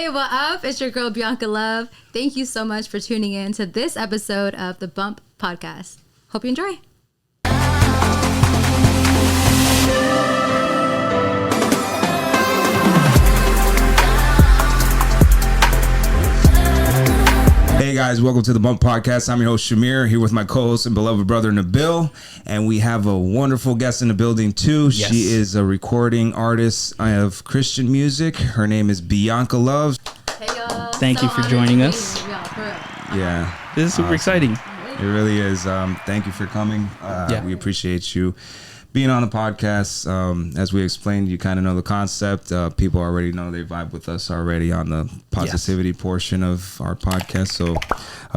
Hey, what up? It's your girl, Biancallove. Thank you so much for tuning in to this episode of the Bump Podcast. Hope you enjoy. Hey guys, welcome to the Bump Podcast. I'm your host Shamir, here with my co-host and beloved brother Nabil, and we have a wonderful guest in the building too. Yes. She is a recording artist of Christian music. Her name is Biancallove. Hey y'all. Thank you for joining us. Yeah, this is super exciting. It really is. Thank you for coming. We appreciate you being on the podcast. As we explained, you kind of know the concept. People already know, they vibe with us already on the positivity portion of our podcast. So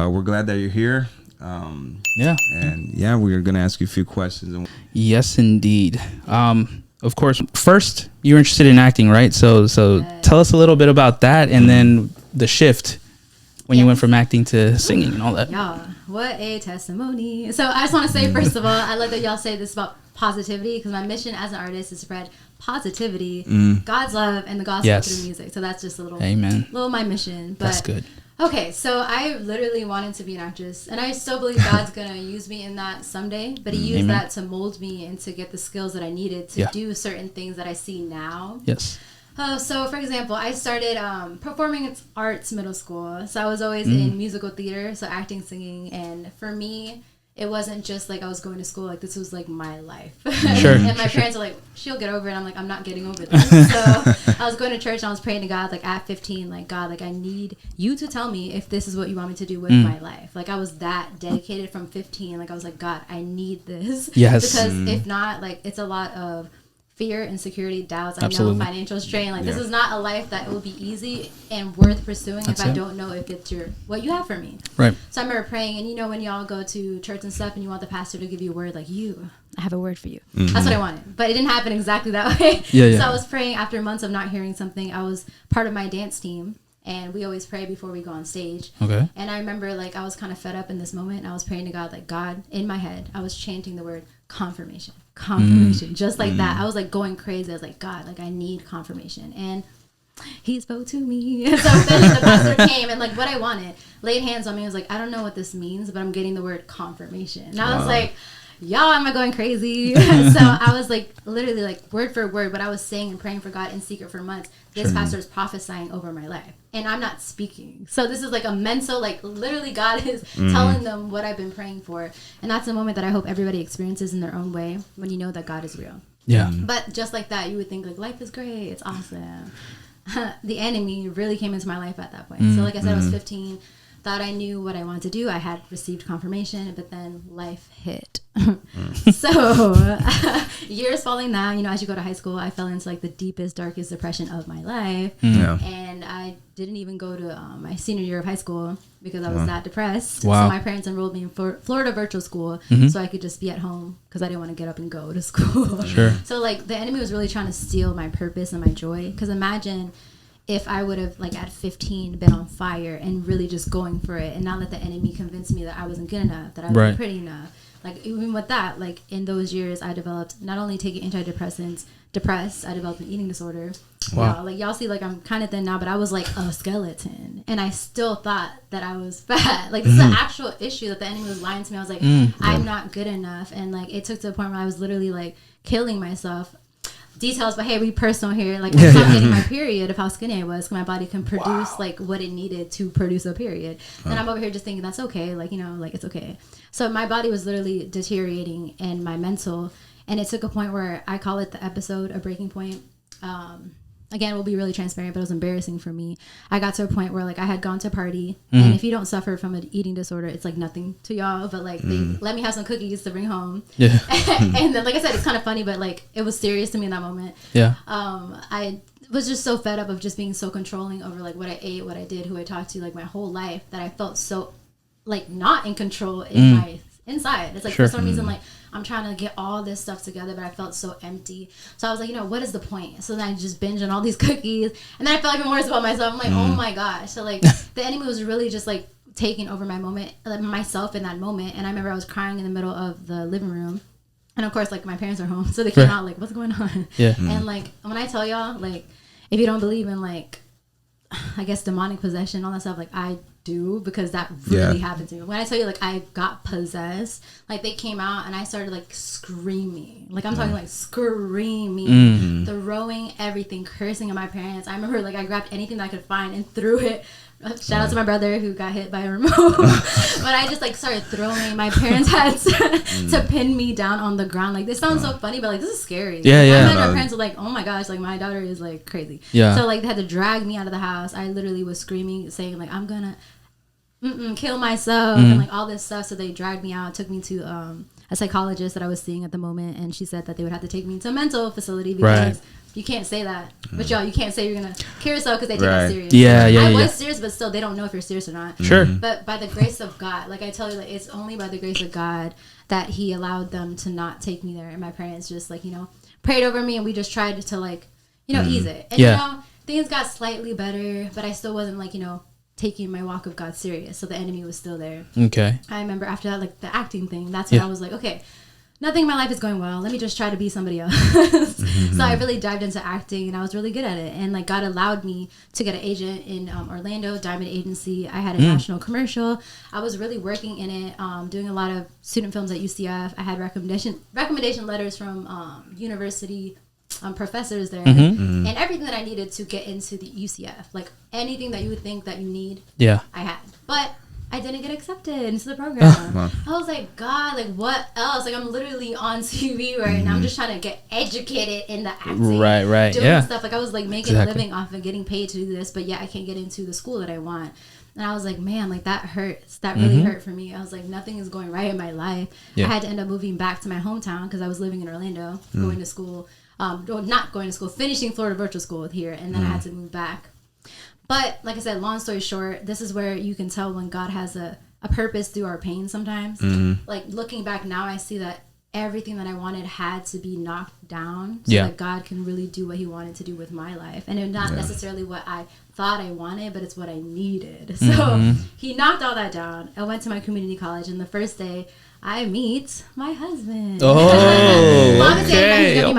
we're glad that you're here. And we're going to ask you a few questions. Yes, indeed. Of course, first, you're interested in acting, right? So tell us a little bit about that, and then the shift when you went from acting to singing and all that. Yeah, what a testimony. So I just want to say, first of all, I love that y'all say this about positivity, because my mission as an artist is to spread positivity, God's love, and the gospel through music. So that's just a little, little my mission. But that's good. Okay, so I literally wanted to be an actress, and I still believe God's gonna use me in that someday. But He used that to mold me and to get the skills that I needed to do certain things that I see now. Yes. So, for example, I started performing arts middle school. So I was always in musical theater, so acting, singing, and for me, it wasn't just like I was going to school. Like, this was like my life. Sure. And my parents are like, she'll get over it. I'm like, I'm not getting over this. So I was going to church and I was praying to God, like at 15, like, God, like I need you to tell me if this is what you want me to do with my life. Like I was that dedicated from 15. Like I was like, God, I need this. Yes. Because if not, like it's a lot of fear, insecurity, doubts. Absolutely. I know financial strain. Like this is not a life that will be easy and worth pursuing if I don't know if it's what you have for me. Right. So I remember praying, and you know when y'all go to church and stuff, and you want the pastor to give you a word, like I have a word for you. That's what I wanted, but it didn't happen exactly that way. So I was praying after months of not hearing something. I was part of my dance team, and we always pray before we go on stage. Okay. And I remember like I was kind of fed up in this moment, and I was praying to God, like God, in my head, I was chanting the word confirmation, just like that. I was like going crazy. I was like, God, like I need confirmation. And He spoke to me. So then the pastor came and like what I wanted, laid hands on me. I was like, I don't know what this means, but I'm getting the word confirmation. And I was like, y'all, am I going crazy? So I was like literally like word for word, but I was saying and praying for God in secret for months. This pastor is prophesying over my life, and I'm not speaking. So this is like a mental, like literally God is telling them what I've been praying for. And that's a moment that I hope everybody experiences in their own way when you know that God is real. Yeah. But just like that, you would think like life is great, it's awesome. The enemy really came into my life at that point. So like I said, I was 15, thought I knew what I wanted to do. I had received confirmation, but then life hit. So years following that, you know, as you go to high school, I fell into like the deepest, darkest depression of my life. And I didn't even go to my senior year of high school because I was that depressed. So my parents enrolled me in Florida virtual school so I could just be at home because I didn't want to get up and go to school. So like the enemy was really trying to steal my purpose and my joy, because imagine if I would have like at 15 been on fire and really just going for it and not let the enemy convince me that I wasn't good enough, that I wasn't pretty enough. Like even with that, like in those years I developed not only taking antidepressants, depressed, I developed an eating disorder. Wow. Like y'all see like I'm kind of thin now, but I was like a skeleton, and I still thought that I was fat. Like this is an actual issue that the enemy was lying to me. I was like, I'm not good enough. And like it took to a point where I was literally like killing myself. Details, but hey, we personal here. Like I stopped getting my period of how skinny I was. My body can produce like what it needed to produce a period. And I'm over here just thinking that's okay. Like, you know, like it's okay. So my body was literally deteriorating, and my mental, and it took a point where I call it the episode, a breaking point. Again, we'll be really transparent, but it was embarrassing for me. I got to a point where like I had gone to party, and if you don't suffer from an eating disorder, it's like nothing to y'all, but like they let me have some cookies to bring home. And then like I said, it's kind of funny, but like it was serious to me in that moment. I was just so fed up of just being so controlling over like what I ate, what I did, who I talked to, like my whole life, that I felt so like not in control in my inside. It's like for some reason like I'm trying to get all this stuff together, but I felt so empty. So I was like, you know, what is the point? So then I just binged on all these cookies, and then I felt even worse about myself. I'm like, oh my gosh. So like the enemy was really just like taking over my moment, like myself in that moment. And I remember I was crying in the middle of the living room, and of course like my parents are home, so they came out like, what's going on? And like when I tell y'all, like if you don't believe in like I guess, demonic possession, all that stuff, like, I do, because that really happened to me. When I tell you, like, I got possessed, like, they came out and I started, like, screaming. Like, I'm talking, like, screaming, throwing everything, cursing at my parents. I remember, like, I grabbed anything that I could find and threw it. Shout out to my brother who got hit by a remote. But I just, like, started throwing. My parents had to pin me down on the ground. Like, this sounds so funny, but, like, this is scary. Yeah, like, yeah. I imagine my parents were like, oh my gosh, like, my daughter is, like, crazy. Yeah. So, like, they had to drag me out of the house. I literally was screaming, saying, like, I'm gonna kill myself and, like, all this stuff. So they dragged me out, took me to a psychologist that I was seeing at the moment, and she said that they would have to take me to a mental facility because you can't say that. But y'all, you can't say you're gonna kill yourself because they take that serious. I was serious, but still, they don't know if you're serious or not. Sure. But by the grace of God, like I tell you, like, it's only by the grace of God that He allowed them to not take me there. And my parents just, like, you know, prayed over me, and we just tried to, like, you know, ease it. And you know, things got slightly better, but I still wasn't, like, you know, taking my walk of God serious. So the enemy was still there. Okay. I remember after that, like, the acting thing, that's when I was like, okay, nothing in my life is going well. Let me just try to be somebody else. So I really dived into acting, and I was really good at it. And, like, God allowed me to get an agent in Orlando, Diamond Agency. I had a national commercial. I was really working in it, doing a lot of student films at UCF. I had recommendation letters from university professors there, and everything that I needed to get into the UCF. Like, anything that you would think that you need, I had. But I didn't get accepted into the program. I was like, God, like, what else? Like, I'm literally on TV right now. I'm just trying to get educated in the acting. Doing stuff. Like, I was, like, making a living off of getting paid to do this, but I can't get into the school that I want. And I was like, man, like, that hurts. That really hurt for me. I was like, nothing is going right in my life. I had to end up moving back to my hometown because I was living in Orlando, going to school. Not going to school, finishing Florida virtual school here, and then I had to move back. But like I said, long story short, this is where you can tell when God has a purpose through our pain sometimes. Like, looking back now, I see that everything that I wanted had to be knocked down so that God can really do what He wanted to do with my life. And it's not necessarily what I thought I wanted, but it's what I needed. So He knocked all that down. I went to my community college, and the first day I meet my husband. Oh, okay.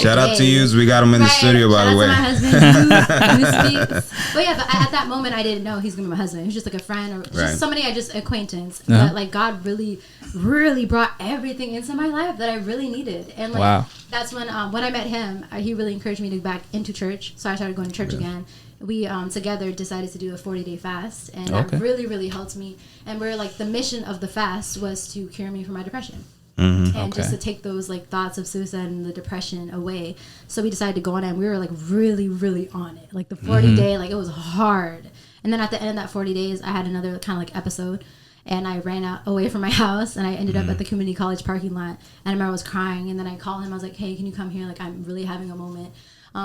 Shout out to you. We got him in the studio, by the way. Shout out to my husband who speaks. But but at that moment, I didn't know he's gonna be my husband. He was just like a friend or just somebody I just acquaintance. But, like, God really, really brought everything into my life that I really needed. And, like, that's when I met him, he really encouraged me to go back into church. So I started going to church again. We together decided to do a 40-day fast, and that really, really helped me. And we're like, the mission of the fast was to cure me from my depression. And just to take those, like, thoughts of suicide and the depression away. So we decided to go on it, and we were, like, really, really on it. Like, the 40-day, like, it was hard. And then at the end of that 40 days, I had another kind of, like, episode, and I ran away from my house, and I ended up at the community college parking lot. And I remember I was crying, and then I called him. I was like, hey, can you come here? Like, I'm really having a moment.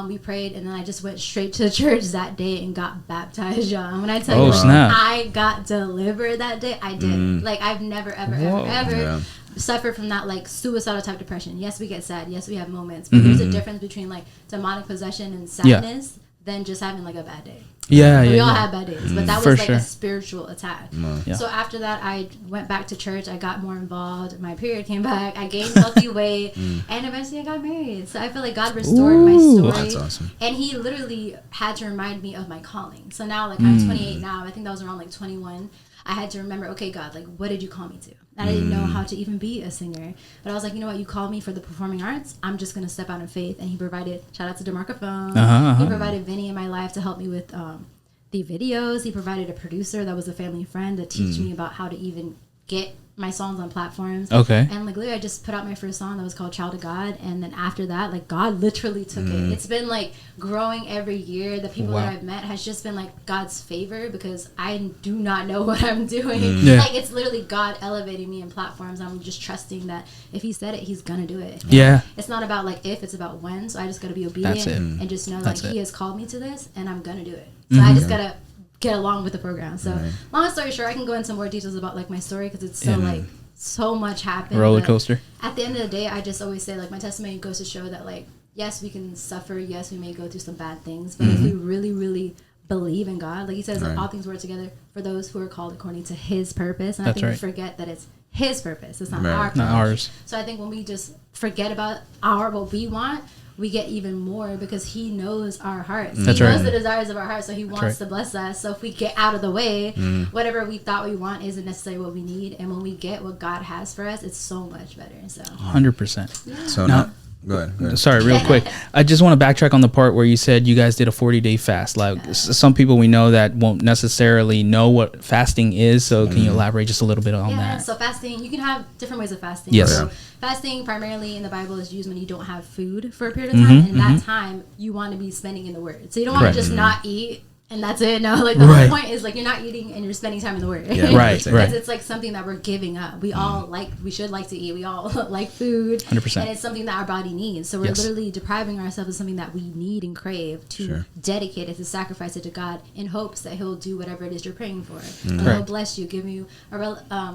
We prayed, and then I just went straight to the church that day and got baptized, y'all. When I tell you, like, I got delivered that day, I did. Like, I've never, ever suffered from that, like, suicidal type depression. Yes, we get sad. Yes, we have moments. But there's a difference between, like, demonic possession and sadness than just having, like, a bad day. We all have bad days, but that was like a spiritual attack. So after that, I went back to church. I got more involved. My period came back. I gained healthy weight, and eventually I got married. So I feel like God restored my story. That's awesome. And He literally had to remind me of my calling. So now, like, I'm 28 now. I think that was around, like, 21. I had to remember, okay, God, like, what did you call me to? And I didn't know how to even be a singer. But I was like, you know what? You called me for the performing arts. I'm just going to step out in faith. And He provided, shout out to DeMarcophone. He provided Vinny in my life to help me with the videos. He provided a producer that was a family friend to teach me about how to even get my songs on platforms. And, like, literally, I just put out my first song that was called Child of God. And then after that, like, God literally took it. It's been, like, growing every year. The people that I've met has just been, like, God's favor, because I do not know what I'm doing. Like, it's literally God elevating me in platforms. I'm just trusting that if He said it, He's gonna do it. And it's not about, like, if, it's about when. So I just gotta be obedient and just know, like, He has called me to this, and I'm gonna do it. So I just gotta get along with the program. So long story short, I can go into more details about, like, my story, because it's so like so much happened. Roller coaster. At the end of the day, I just always say, like, my testimony goes to show that, like, yes, we can suffer, yes, we may go through some bad things, but if we really, really believe in God, like He says, like, all things work together for those who are called according to His purpose. And I think we forget that it's His purpose, it's not our purpose. Not ours. So I think when we just forget about what we want, we get even more because he knows our hearts. That's he right. knows the desires of our hearts, so he wants right. to bless us. So if we get out of the way, whatever we thought we want isn't necessarily what we need. And when we get what God has for us, it's so much better. So 100%. yeah. So Now- go ahead. Sorry, real quick. I just want to backtrack on the part where you said you guys did a 40-day fast. Like some people we know that won't necessarily know what fasting is. So can you elaborate just a little bit on that? So fasting, you can have different ways of fasting. Yes. So fasting primarily in the Bible is used when you don't have food for a period of time. And that time you want to be spending in the Word. So you don't want to just not eat and that's it. No, like the whole point is like you're not eating and you're spending time in the Word. Yeah, right. It's like something that we're giving up. We all we should like to eat. We all like food. 100%. And it's something that our body needs. So we're literally depriving ourselves of something that we need and crave to dedicate it, to sacrifice it to God in hopes that He'll do whatever it is you're praying for. He'll bless you, give you a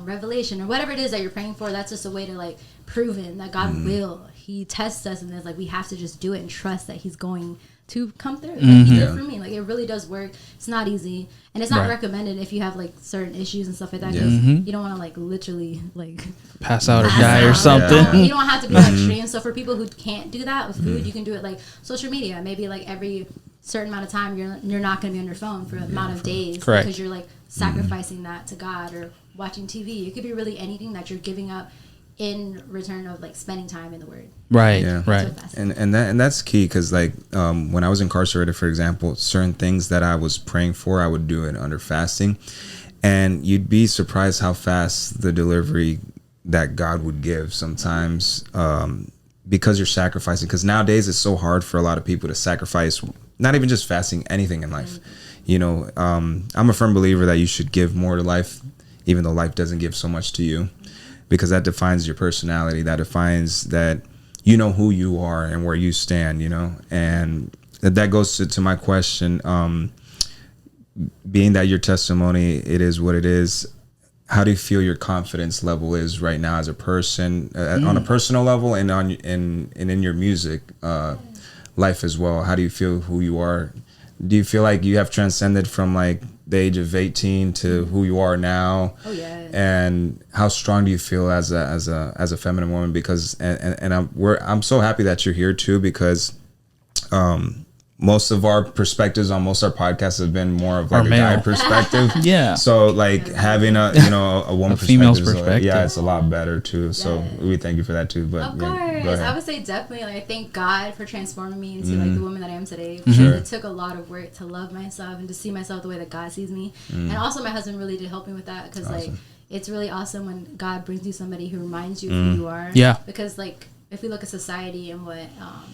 revelation or whatever it is that you're praying for. That's just a way to like proven that God will. He tests us and it's like we have to just do it and trust that He's going to come through. Like, he did for me. Like it really does work. It's not easy, and it's not recommended if you have like certain issues and stuff like that. Because you don't want to like literally like pass out or die or something. You don't have to be like extreme. So for people who can't do that with food, you can do it like social media. Maybe like every certain amount of time you're not going to be on your phone for an amount of days because you're like sacrificing that to God, or watching TV. It could be really anything that you're giving up in return of like spending time in the Word. Right. And that's key, because like when I was incarcerated, for example, certain things that I was praying for, I would do it under fasting, and you'd be surprised how fast the delivery that God would give sometimes, because you're sacrificing. Because nowadays it's so hard for a lot of people to sacrifice, not even just fasting, anything in life. You know, I'm a firm believer that you should give more to life, even though life doesn't give so much to you, because that defines your personality. That defines that you know who you are and where you stand, you know. And that goes to my question, being that your testimony, it is what it is. How do you feel your confidence level is right now as a person, on a personal level, and in your music life as well? How do you feel who you are? Do you feel like you have transcended from like the age of 18 to who you are now? Oh yeah. And how strong do you feel as a feminine woman? Because and I'm so happy that you're here too, because most of our perspectives on most of our podcasts have been more of like a guy perspective. Yeah. So like having a woman female's perspective, yeah, it's a lot better too. So we thank you for that too. But of course, I would say definitely. Like I thank God for transforming me into like the woman that I am today. It took a lot of work to love myself and to see myself the way that God sees me. And also my husband really did help me with that, because like it's really awesome when God brings you somebody who reminds you of who you are. Yeah. Because like if we look at society and what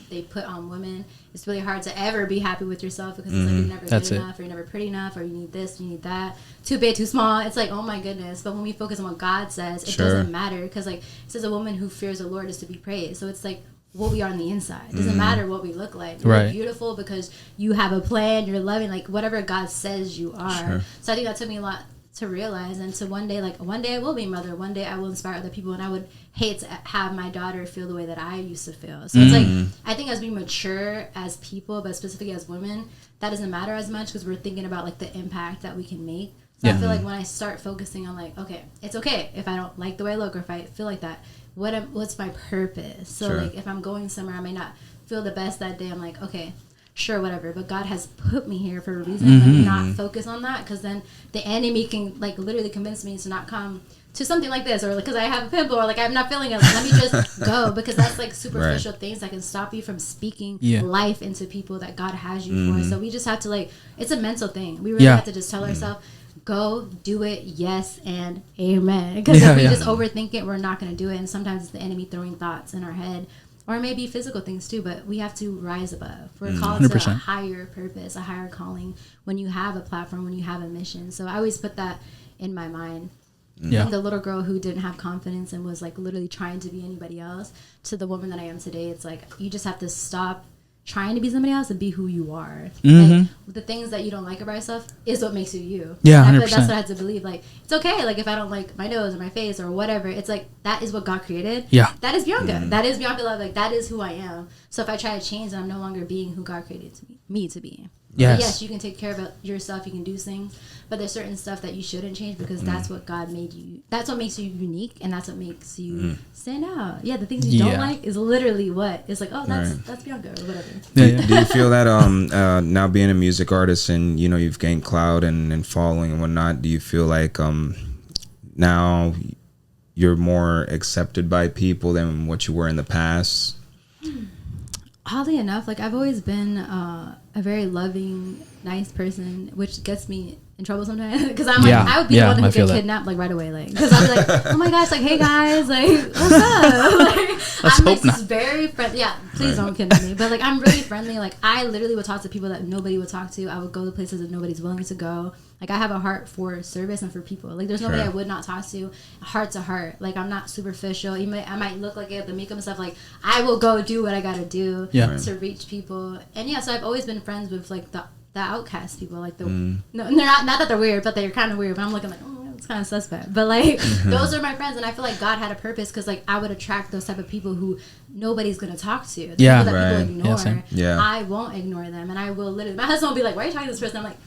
they put on women, it's really hard to ever be happy with yourself, because it's like you're never good enough, or you're never pretty enough, or you need this, you need that, too big, too small. It's like, oh my goodness. But when we focus on what God says, it doesn't matter, because like it says a woman who fears the Lord is to be praised. So it's like what we are on the inside. It doesn't matter what we look like. You're beautiful because you have a plan, you're loving, like whatever God says you are. So I think that took me a lot to realize, and to one day I will be a mother, one day I will inspire other people, and I would hate to have my daughter feel the way that I used to feel. So it's like, I think as we mature as people, but specifically as women, that doesn't matter as much, because we're thinking about like the impact that we can make. So I feel like when I start focusing on like, okay, it's okay if I don't like the way I look, or if I feel like that, what's my purpose? So like if I'm going somewhere, I may not feel the best that day, I'm like, okay, sure, whatever, but God has put me here for a reason. Let me not focus on that, because then the enemy can like literally convince me to not come to something like this, or because I have a pimple, or like I'm not feeling it, like, let me just go, because that's like superficial things that can stop you from speaking life into people that God has you for. So we just have to like, it's a mental thing. We really have to just tell ourselves, go do it, yes and amen, because if we just overthink it, we're not going to do it. And sometimes it's the enemy throwing thoughts in our head, or maybe physical things too, but we have to rise above. We're called 100%. To a higher purpose, a higher calling, when you have a platform, when you have a mission. So I always put that in my mind. And the little girl who didn't have confidence and was like literally trying to be anybody else, to the woman that I am today, it's like you just have to stop trying to be somebody else and be who you are. Like the things that you don't like about yourself is what makes you you. Yeah, and I 100%. feel like that's what I had to believe. Like it's okay, like if I don't like my nose or my face or whatever, it's like that is what God created. That is Bianca. That is Biancallove. Like that is who I am. So if I try to change, then I'm no longer being who God created me to be. Yes. Yes, you can take care of yourself. You can do things, but there's certain stuff that you shouldn't change because that's what God made you. That's what makes you unique, and that's what makes you stand out. Yeah, the things you don't like is literally what it's like. Oh, that's Bianca or whatever. Do you feel that now being a music artist and you've gained clout and following and whatnot? Do you feel like now you're more accepted by people than what you were in the past? Oddly enough, like I've always been a very loving, nice person, which gets me in trouble sometimes because I'm like I would be the one who get kidnapped like right away, like because I'd be like, oh my gosh, like hey guys, like what's up? Like, I'm like just very friendly. Yeah, please don't kidnap me, but like I'm really friendly. Like I literally would talk to people that nobody would talk to. I would go to places that nobody's willing to go. Like I have a heart for service and for people. Like there's nobody I would not talk to, heart to heart. Like I'm not superficial. I might look like I have the makeup and stuff. Like I will go do what I gotta do to reach people. And yeah, so I've always been friends with like the outcast people. Like the no, they're not that they're weird, but they're kind of weird. But I'm looking like, oh, it's kind of suspect. But like those are my friends, and I feel like God had a purpose because like I would attract those type of people who nobody's gonna talk to. The people that people ignore. I won't ignore them, and I will literally. My husband will be like, "Why are you talking to this person?" I'm like.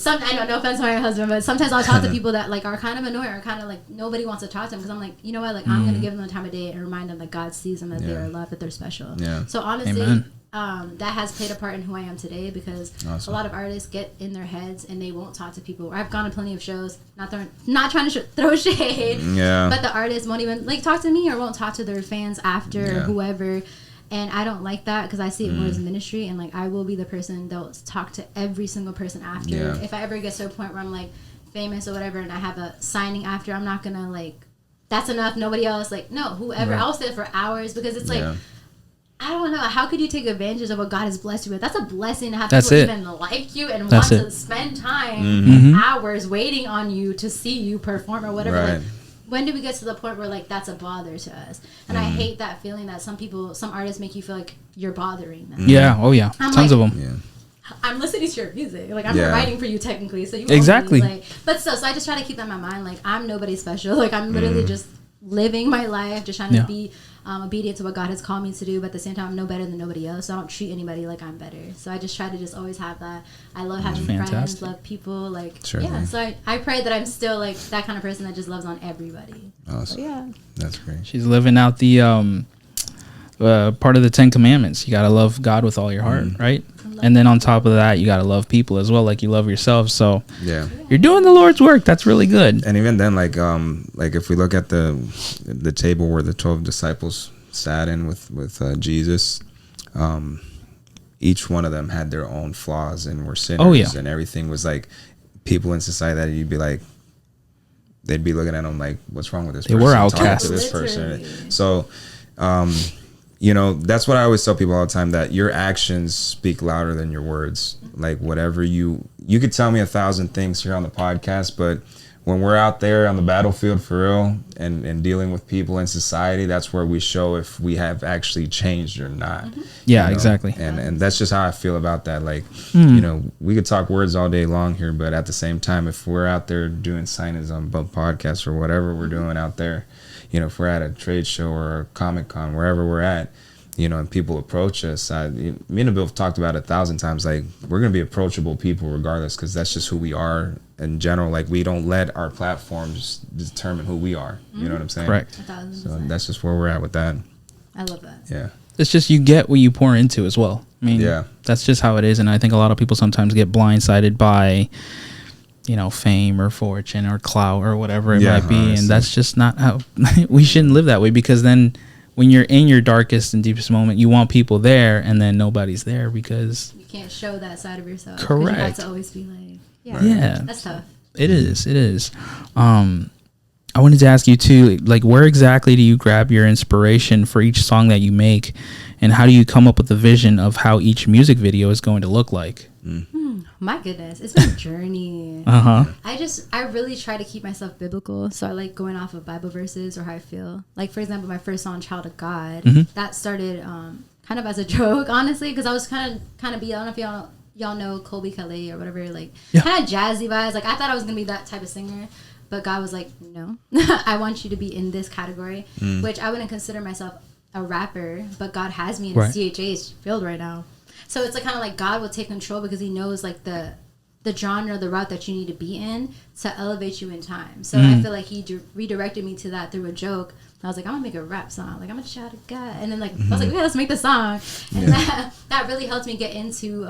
I know, no offense to my husband, but sometimes I'll talk to people that like are kind of annoying or kind of like nobody wants to talk to them because I'm like, you know what, like I'm gonna give them the time of day and remind them that God sees them, that they are loved, that they're special. So honestly, that has played a part in who I am today because a lot of artists get in their heads and they won't talk to people. I've gone to plenty of shows, not trying to throw shade, but the artists won't even like talk to me or won't talk to their fans after whoever. And I don't like that because I see it more as ministry, and like I will be the person that'll talk to every single person after. If I ever get to a point where I'm like famous or whatever, and I have a signing after, I'm not gonna like that's enough. Nobody else, like no, whoever. I'll stay for hours because it's like I don't know. How could you take advantage of what God has blessed you with? That's a blessing to have people even like you and want to spend time hours waiting on you to see you perform or whatever. Like, when do we get to the point where like that's a bother to us? And I hate that feeling that some artists make you feel like you're bothering them. Tons of them. I'm listening to your music, like I'm writing for you technically, so you exactly. Like, but still, so I just try to keep that in my mind. Like I'm nobody special. Like I'm literally just living my life, just trying to be obedient to what God has called me to do. But at the same time, I'm no better than nobody else. So I don't treat anybody like I'm better. So I just try to just always have that. I love having friends, love people. Like So I pray that I'm still like that kind of person that just loves on everybody. Awesome. So, that's great. She's living out the part of the 10 Commandments. You gotta love God with all your heart, right? And then on top of that, you gotta love people as well, like you love yourself. So you're doing the Lord's work. That's really good. And even then, like if we look at the table where the 12 disciples sat in with Jesus, each one of them had their own flaws and were sinners, and everything was like people in society that you'd be like, they'd be looking at them like, what's wrong with this person? They were outcasts. This person. So that's what I always tell people all the time, that your actions speak louder than your words. Like whatever you could tell me 1,000 things here on the podcast, but when we're out there on the battlefield for real and dealing with people in society, that's where we show if we have actually changed or not. Exactly. And that's just how I feel about that. Like, we could talk words all day long here, but at the same time, if we're out there doing signings on podcasts or whatever we're doing out there, if we're at a trade show or a Comic-Con, wherever we're at, and people approach us, me and Bill have talked about it 1,000 times, like we're going to be approachable people regardless, because that's just who we are in general. Like we don't let our platforms determine who we are. You know what I'm saying? Correct. 1,000%. So that's just where we're at with that. I love that. Yeah. It's just you get what you pour into as well. I mean, that's just how it is. And I think a lot of people sometimes get blindsided by fame or fortune or clout or whatever it might be. Honestly. And that's just not how we shouldn't live that way, because then when you're in your darkest and deepest moment, you want people there, and then nobody's there because you can't show that side of yourself. Correct. You have to always be like, that's tough. It is. I wanted to ask you too, like, where exactly do you grab your inspiration for each song that you make, and how do you come up with the vision of how each music video is going to look like? My goodness, it's been a journey. I really try to keep myself biblical, so I like going off of Bible verses or how I feel. Like, for example, my first song, Child of God, that started kind of as a joke, honestly, because I was kind of I don't know if y'all know Colby Calais or whatever, like kind of jazzy vibes. Like I thought I was gonna be that type of singer, but God was like, no, I want you to be in this category, which I wouldn't consider myself a rapper, but God has me in the CHH field right now. So it's like kind of like God will take control because he knows like the genre, the route that you need to be in to elevate you in time. So I feel like he redirected me to that through a joke. I was like, I'm gonna make a rap song. Like, I'm gonna shout at God. And then like I was like, yeah, let's make the song. And that really helped me get into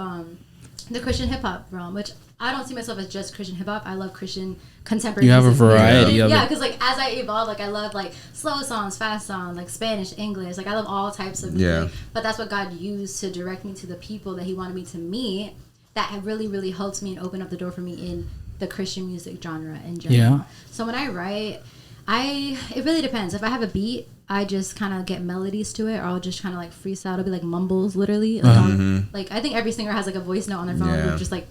the Christian hip hop realm, which I don't see myself as just Christian hip hop. I love Christian contemporary music. You have a variety of it. Yeah, because like as I evolve, like I love like slow songs, fast songs, like Spanish, English. Like I love all types of music. Yeah. But that's what God used to direct me to the people that he wanted me to meet. That really, really helped me and opened up the door for me in the Christian music genre in general. Yeah. So when I write, it really depends. If I have a beat, I just kind of get melodies to it, or I'll just kind of like freestyle. It'll be like mumbles, literally. Like, like I think every singer has like a voice note on their phone with just like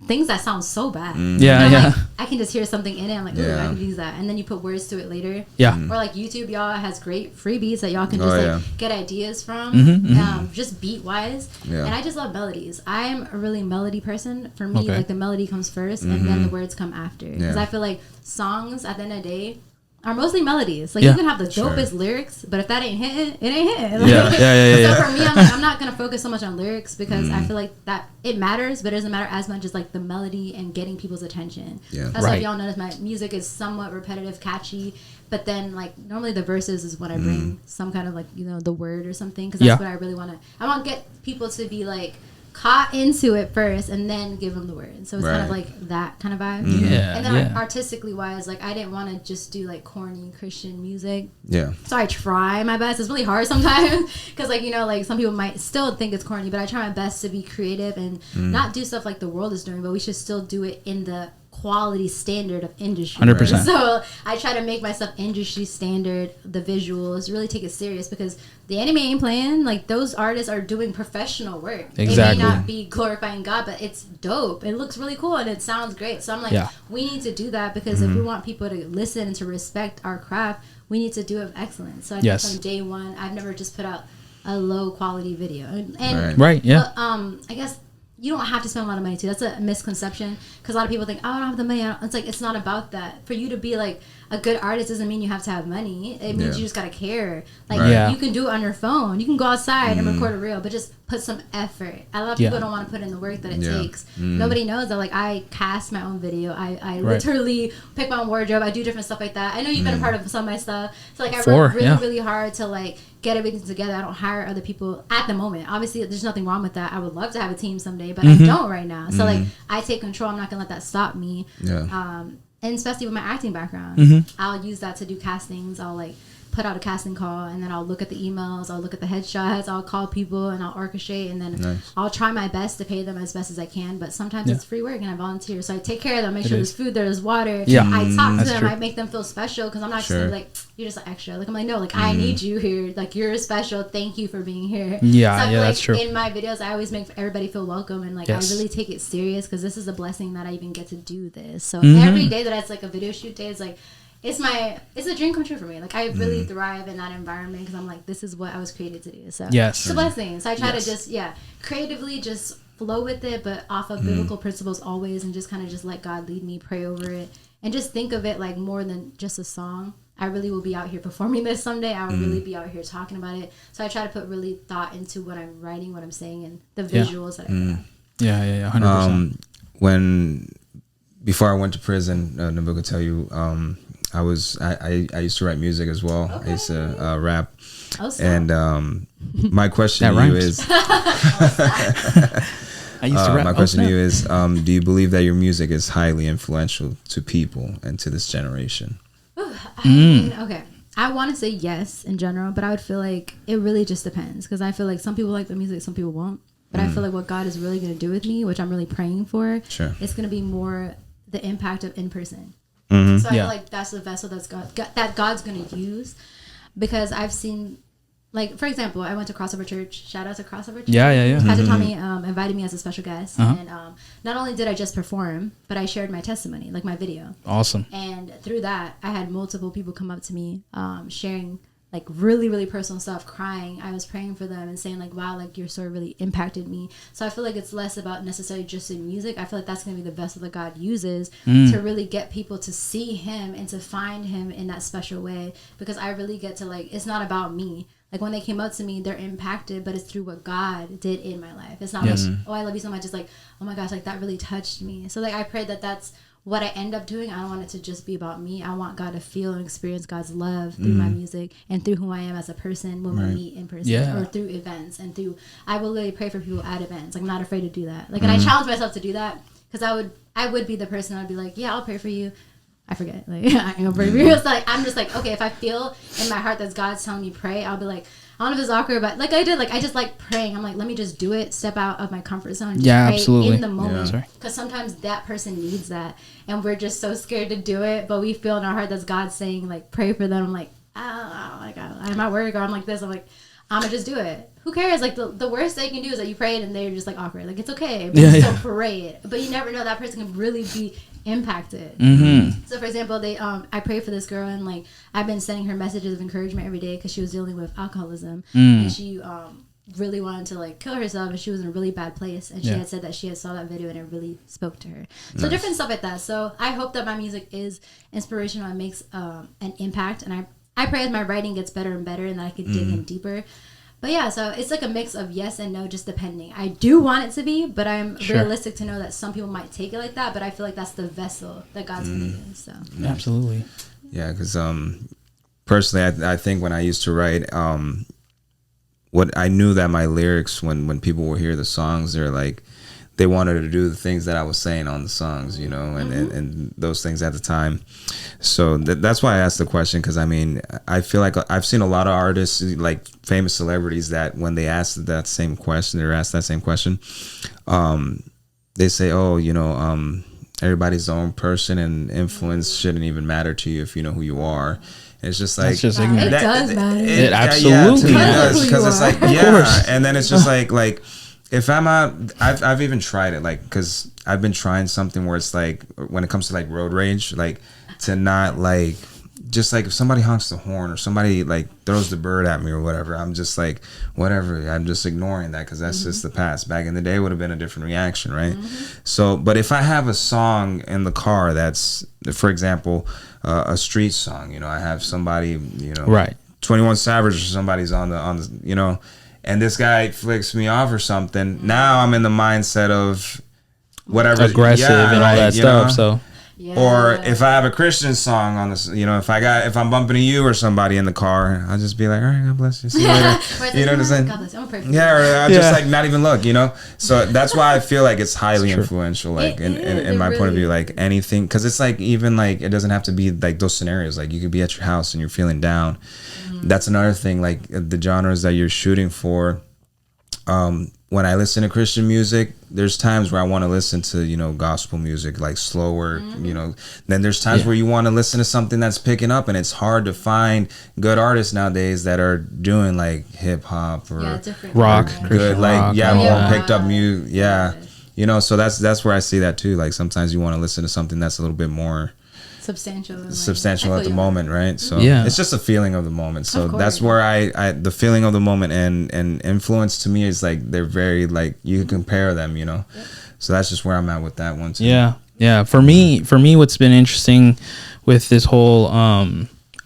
things that sound so bad. Like, I can just hear something in it. I'm like, ooh, I can use that. And then you put words to it later. Yeah. Or like YouTube, y'all has great freebies that y'all can just get ideas from, just beat wise. Yeah. And I just love melodies. I'm a really melody person. For me, like the melody comes first and then the words come after. Because I feel like songs at the end of the day are mostly melodies. Like you can have the dopest lyrics, but if that ain't hitting, it ain't hitting. Like, so for me, I'm like, I'm not gonna focus so much on lyrics because I feel like that it matters, but it doesn't matter as much as like the melody and getting people's attention. Yeah. That's why if y'all notice my music is somewhat repetitive, catchy, but then like normally the verses is when I bring some kind of like, you know, the word or something, because that's what I really want to. I want to get people to be like caught into it first and then give them the word. So it's kind of like that kind of vibe. Yeah. And then artistically wise, like I didn't want to just do like corny Christian music. Yeah. So I try my best. It's really hard sometimes because like, you know, like some people might still think it's corny, but I try my best to be creative and not do stuff like the world is doing, but we should still do it in the quality standard of industry. 100%. So I try to make myself industry standard, the visuals, really take it serious because the anime ain't playing. Like those artists are doing professional work. Exactly. It may not be glorifying God, but it's dope. It looks really cool and it sounds great. So I'm like, we need to do that because if we want people to listen and to respect our craft, we need to do it with excellence. So I think from day one, I've never just put out a low quality video. And I guess you don't have to spend a lot of money too. That's a misconception because a lot of people think, oh, I don't have the money. It's like, it's not about that. For you to be like a good artist doesn't mean you have to have money. It means you just gotta care. Like you can do it on your phone. You can go outside and record a reel, but just put some effort. A lot of people don't want to put in the work that it takes. Nobody knows that like I cast my own video. I literally pick my own wardrobe. I do different stuff like that. I know you've been a part of some of my stuff. So like I work really hard to like get everything together. I don't hire other people at the moment. Obviously, there's nothing wrong with that. I would love to have a team someday, but I don't right now. So like I take control. I'm not gonna let that stop me. Yeah. And especially with my acting background, I'll use that to do castings. I'll like put out a casting call and then I'll look at the emails, I'll look at the headshots, I'll call people and I'll orchestrate and then I'll try my best to pay them as best as I can, but sometimes it's free work and I volunteer, so I take care of them, make sure there's food, there's water, I talk to them, I make them feel special because I'm not just gonna be like, you're just like extra, like I'm like, no, like I need you here, like you're special, thank you for being here. That's true. In my videos I always make everybody feel welcome and like I really take it serious because this is a blessing that I even get to do this. So every day that it's like a video shoot day is like it's a dream come true for me. Like I really thrive in that environment because I'm like, this is what I was created to do. So it's a blessing. So I try to just creatively just flow with it, but off of biblical principles always, and just kind of just let God lead me, pray over it, and just think of it like more than just a song. I really will be out here performing this someday. I will really be out here talking about it. So I try to put really thought into what I'm writing, what I'm saying, and the visuals that I put out. Yeah, 100%. Before I went to prison, Nabil could tell you, I used to write music as well. Okay. I used to rap. And my question to you is my question to you is, do you believe that your music is highly influential to people and to this generation? Okay. I want to say yes in general, but I would feel like it really just depends because I feel like some people like the music, some people won't. But I feel like what God is really going to do with me, which I'm really praying for, it's going to be more the impact of in person. So I feel like that's the vessel that God's going to use, because I've seen, like, for example, I went to Crossover Church. Shout out to Crossover Church. Yeah. Pastor Tommy invited me as a special guest. And not only did I just perform, but I shared my testimony, like my video. Awesome. And through that, I had multiple people come up to me sharing like really, really personal stuff, crying. I was praying for them and saying like, wow, like your story really impacted me. So I feel like it's less about necessarily just in music. I feel like that's going to be the vessel that God uses to really get people to see him and to find him in that special way. Because I really get to like, it's not about me. like when they came up to me, they're impacted, but it's through what God did in my life. It's not like, oh, I love you so much. It's like, oh my gosh, like that really touched me. So like I pray that that's what I end up doing. I don't want it to just be about me. I want God to feel and experience God's love through my music and through who I am as a person when we meet in person or through events and through, I will literally pray for people at events. Like I'm not afraid to do that. Like, and I challenge myself to do that because I would be the person that would be like, yeah, I'll pray for you. I forget. Like, I ain't gonna pray for you. It's like, I'm just like, okay, if I feel in my heart that God's telling me pray, I'll be like, I don't know if it's awkward, but like I did, like I just like praying. I'm like, let me just do it, step out of my comfort zone, and just pray absolutely. in the moment. Because sometimes that person needs that, and we're just so scared to do it. But we feel in our heart that God's saying like, pray for them. I'm like, I'm at work or I'm like this. I'm like, I'm gonna just do it. Who cares? Like the worst they can do is that you pray it and they're just like awkward. Like it's okay, but you still pray it. But you never know, that person can really be impacted. So for example, I prayed for this girl and like I've been sending her messages of encouragement every day because she was dealing with alcoholism and she really wanted to like kill herself and she was in a really bad place and she had said that she had saw that video and it really spoke to her. So different stuff like that. So I hope that my music is inspirational and makes an impact, and I pray as my writing gets better and better and that I can dig in deeper. But yeah, so it's like a mix of yes and no, just depending. I do want it to be, but I'm realistic to know that some people might take it like that. But I feel like that's the vessel that God's going to use. So absolutely, yeah. Because personally, I think when I used to write, what I knew that my lyrics, when people will hear the songs, they're like, they wanted to do the things that I was saying on the songs, you know, and those things at the time. So that's why I asked the question, because I mean, I feel like I've seen a lot of artists, like famous celebrities, that when they ask that same question, they say, oh, you know, everybody's their own person and influence shouldn't even matter to you if you know who you are. And it's just like, it's just ignorant. It does matter. It absolutely does, because it's like, and then it's just like if I've even tried it, like, because I've been trying something where it's like, when it comes to like road rage, like to not like, just like if somebody honks the horn or somebody like throws the bird at me or whatever, I'm just like, whatever, I'm just ignoring that because that's just the past. Back in the day, it would have been a different reaction, right? So, but if I have a song in the car that's, for example, a street song, you know, I have somebody, you know, 21 Savage or somebody's on the, you know, and this guy flicks me off or something, now I'm in the mindset of whatever, aggressive and all that stuff, know? So. Yeah. Or if I have a Christian song on this, you know, if I'm bumping into you or somebody in the car, I'll just be like, all right, God bless you, see you later. You know what I'm saying? God bless you. I'm gonna pray for you. Yeah, or I'll just like not even look, you know. So that's why I feel like it's highly influential, like in my point of view, like anything, because it's like, even like it doesn't have to be like those scenarios. Like you could be at your house and you're feeling down. That's another thing. Like the genres that you're shooting for. When I listen to Christian music, there's times where I want to listen to, you know, gospel music, like slower, you know. Then there's times where you want to listen to something that's picking up, and it's hard to find good artists nowadays that are doing like hip hop or rock, good, like rock, more picked up music, you know. So that's where I see that too. Like sometimes you want to listen to something that's a little bit more substantial at the moment, right? So it's just a feeling of the moment. So that's where I the feeling of the moment and influence to me is like, they're very like, you can compare them, you know. So that's just where I'm at with that one too. Yeah. For me, what's been interesting with this whole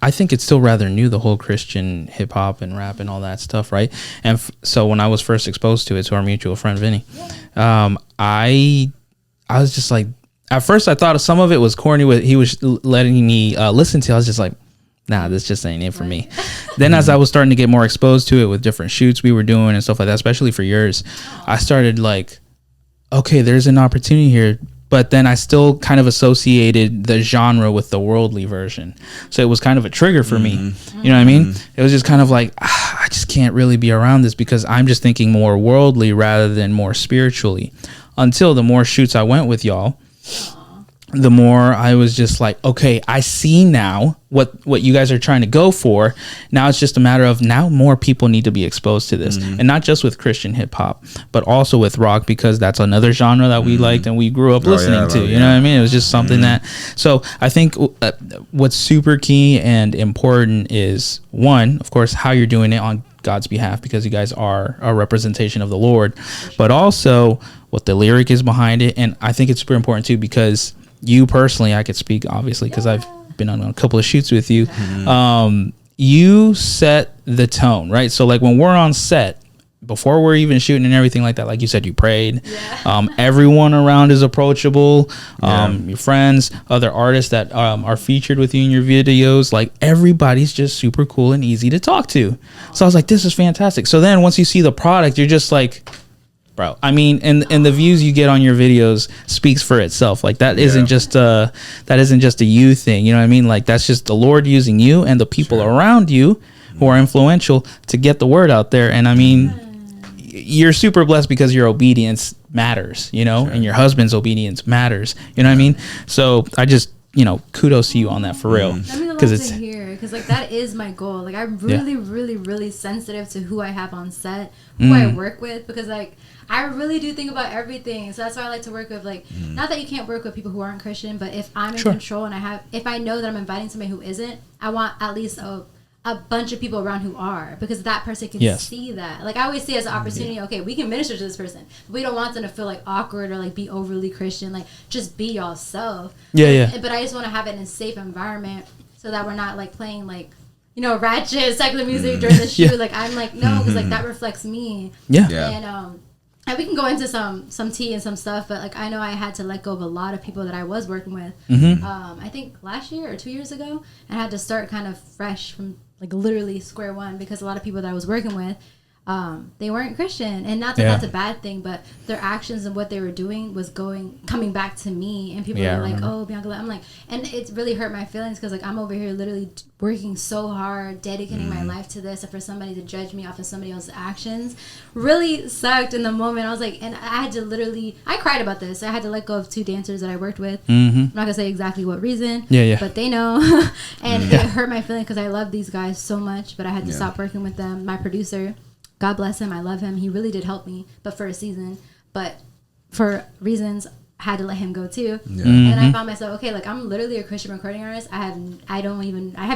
I think it's still rather new, the whole Christian hip hop and rap and all that stuff, right? And so when I was first exposed to it, to our mutual friend Vinny, I was just like, at first I thought some of it was corny, what he was letting me listen to. I was just like, nah, this just ain't it for me. Then as I was starting to get more exposed to it with different shoots we were doing and stuff like that, especially for yours, I started like, okay, there's an opportunity here. But then I still kind of associated the genre with the worldly version. So it was kind of a trigger for me. You know what I mean? It was just kind of like, I just can't really be around this because I'm just thinking more worldly rather than more spiritually. Until the more shoots I went with y'all, the more I was just like, okay, I see now what you guys are trying to go for. Now it's just a matter of, now more people need to be exposed to this, and not just with Christian hip hop, but also with rock, because that's another genre that we liked and we grew up listening to. You know what I mean? It was just something that. So I think what's super key and important is, one, of course, how you're doing it on God's behalf, because you guys are a representation of the Lord, but also what the lyric is behind it. And I think it's super important too, because you personally, I could speak obviously because I've been on a couple of shoots with you. you set the tone, right? So like when we're on set, before we're even shooting and everything like that, like you said, you prayed. Yeah. Everyone around is approachable. Your friends, other artists that are featured with you in your videos, like everybody's just super cool and easy to talk to. So I was like, this is fantastic. So then once you see the product, you're just like, bro, I mean, and the views you get on your videos speaks for itself. Like that isn't just a you thing. You know what I mean? Like that's just the Lord using you and the people around you who are influential to get the word out there. And I mean, you're super blessed because your obedience matters, you know, and your husband's obedience matters. You know what I mean? So I just, you know, kudos to you on that for real. Because it's here, because like that is my goal. Like I'm really sensitive to who I have on set, who I work with, because like I really do think about everything. So that's why I like to work with like not that you can't work with people who aren't Christian, but if I'm in control and if I know that I'm inviting somebody who isn't, I want at least a bunch of people around who are, because that person can see that. Like I always see it as an opportunity, okay, we can minister to this person. We don't want them to feel like awkward or like be overly Christian. Like just be yourself. But I just want to have it in a safe environment so that we're not like playing like, you know, ratchet secular music during the shoot. Like I'm like, no, because like that reflects me. And we can go into some tea and some stuff, but like I know I had to let go of a lot of people that I was working with. I think last year or 2 years ago, and I had to start kind of fresh from like literally square one, because a lot of people that I was working with, they weren't Christian, and not that that's a bad thing, but their actions and what they were doing was coming back to me, and people were like, oh, Biancallove. I'm like, and it really hurt my feelings, because like I'm over here literally working so hard, dedicating my life to this, and for somebody to judge me off of somebody else's actions really sucked in the moment. I was like, and I had to literally, I cried about this. I had to let go of 2 dancers that I worked with. I'm not gonna say exactly what reason, but they know. And it hurt my feelings because I love these guys so much, but I had to stop working with them. My producer, God bless him, I love him, he really did help me, but for a season, but for reasons I had to let him go too. And I found myself, okay, like I'm literally a Christian recording artist. I have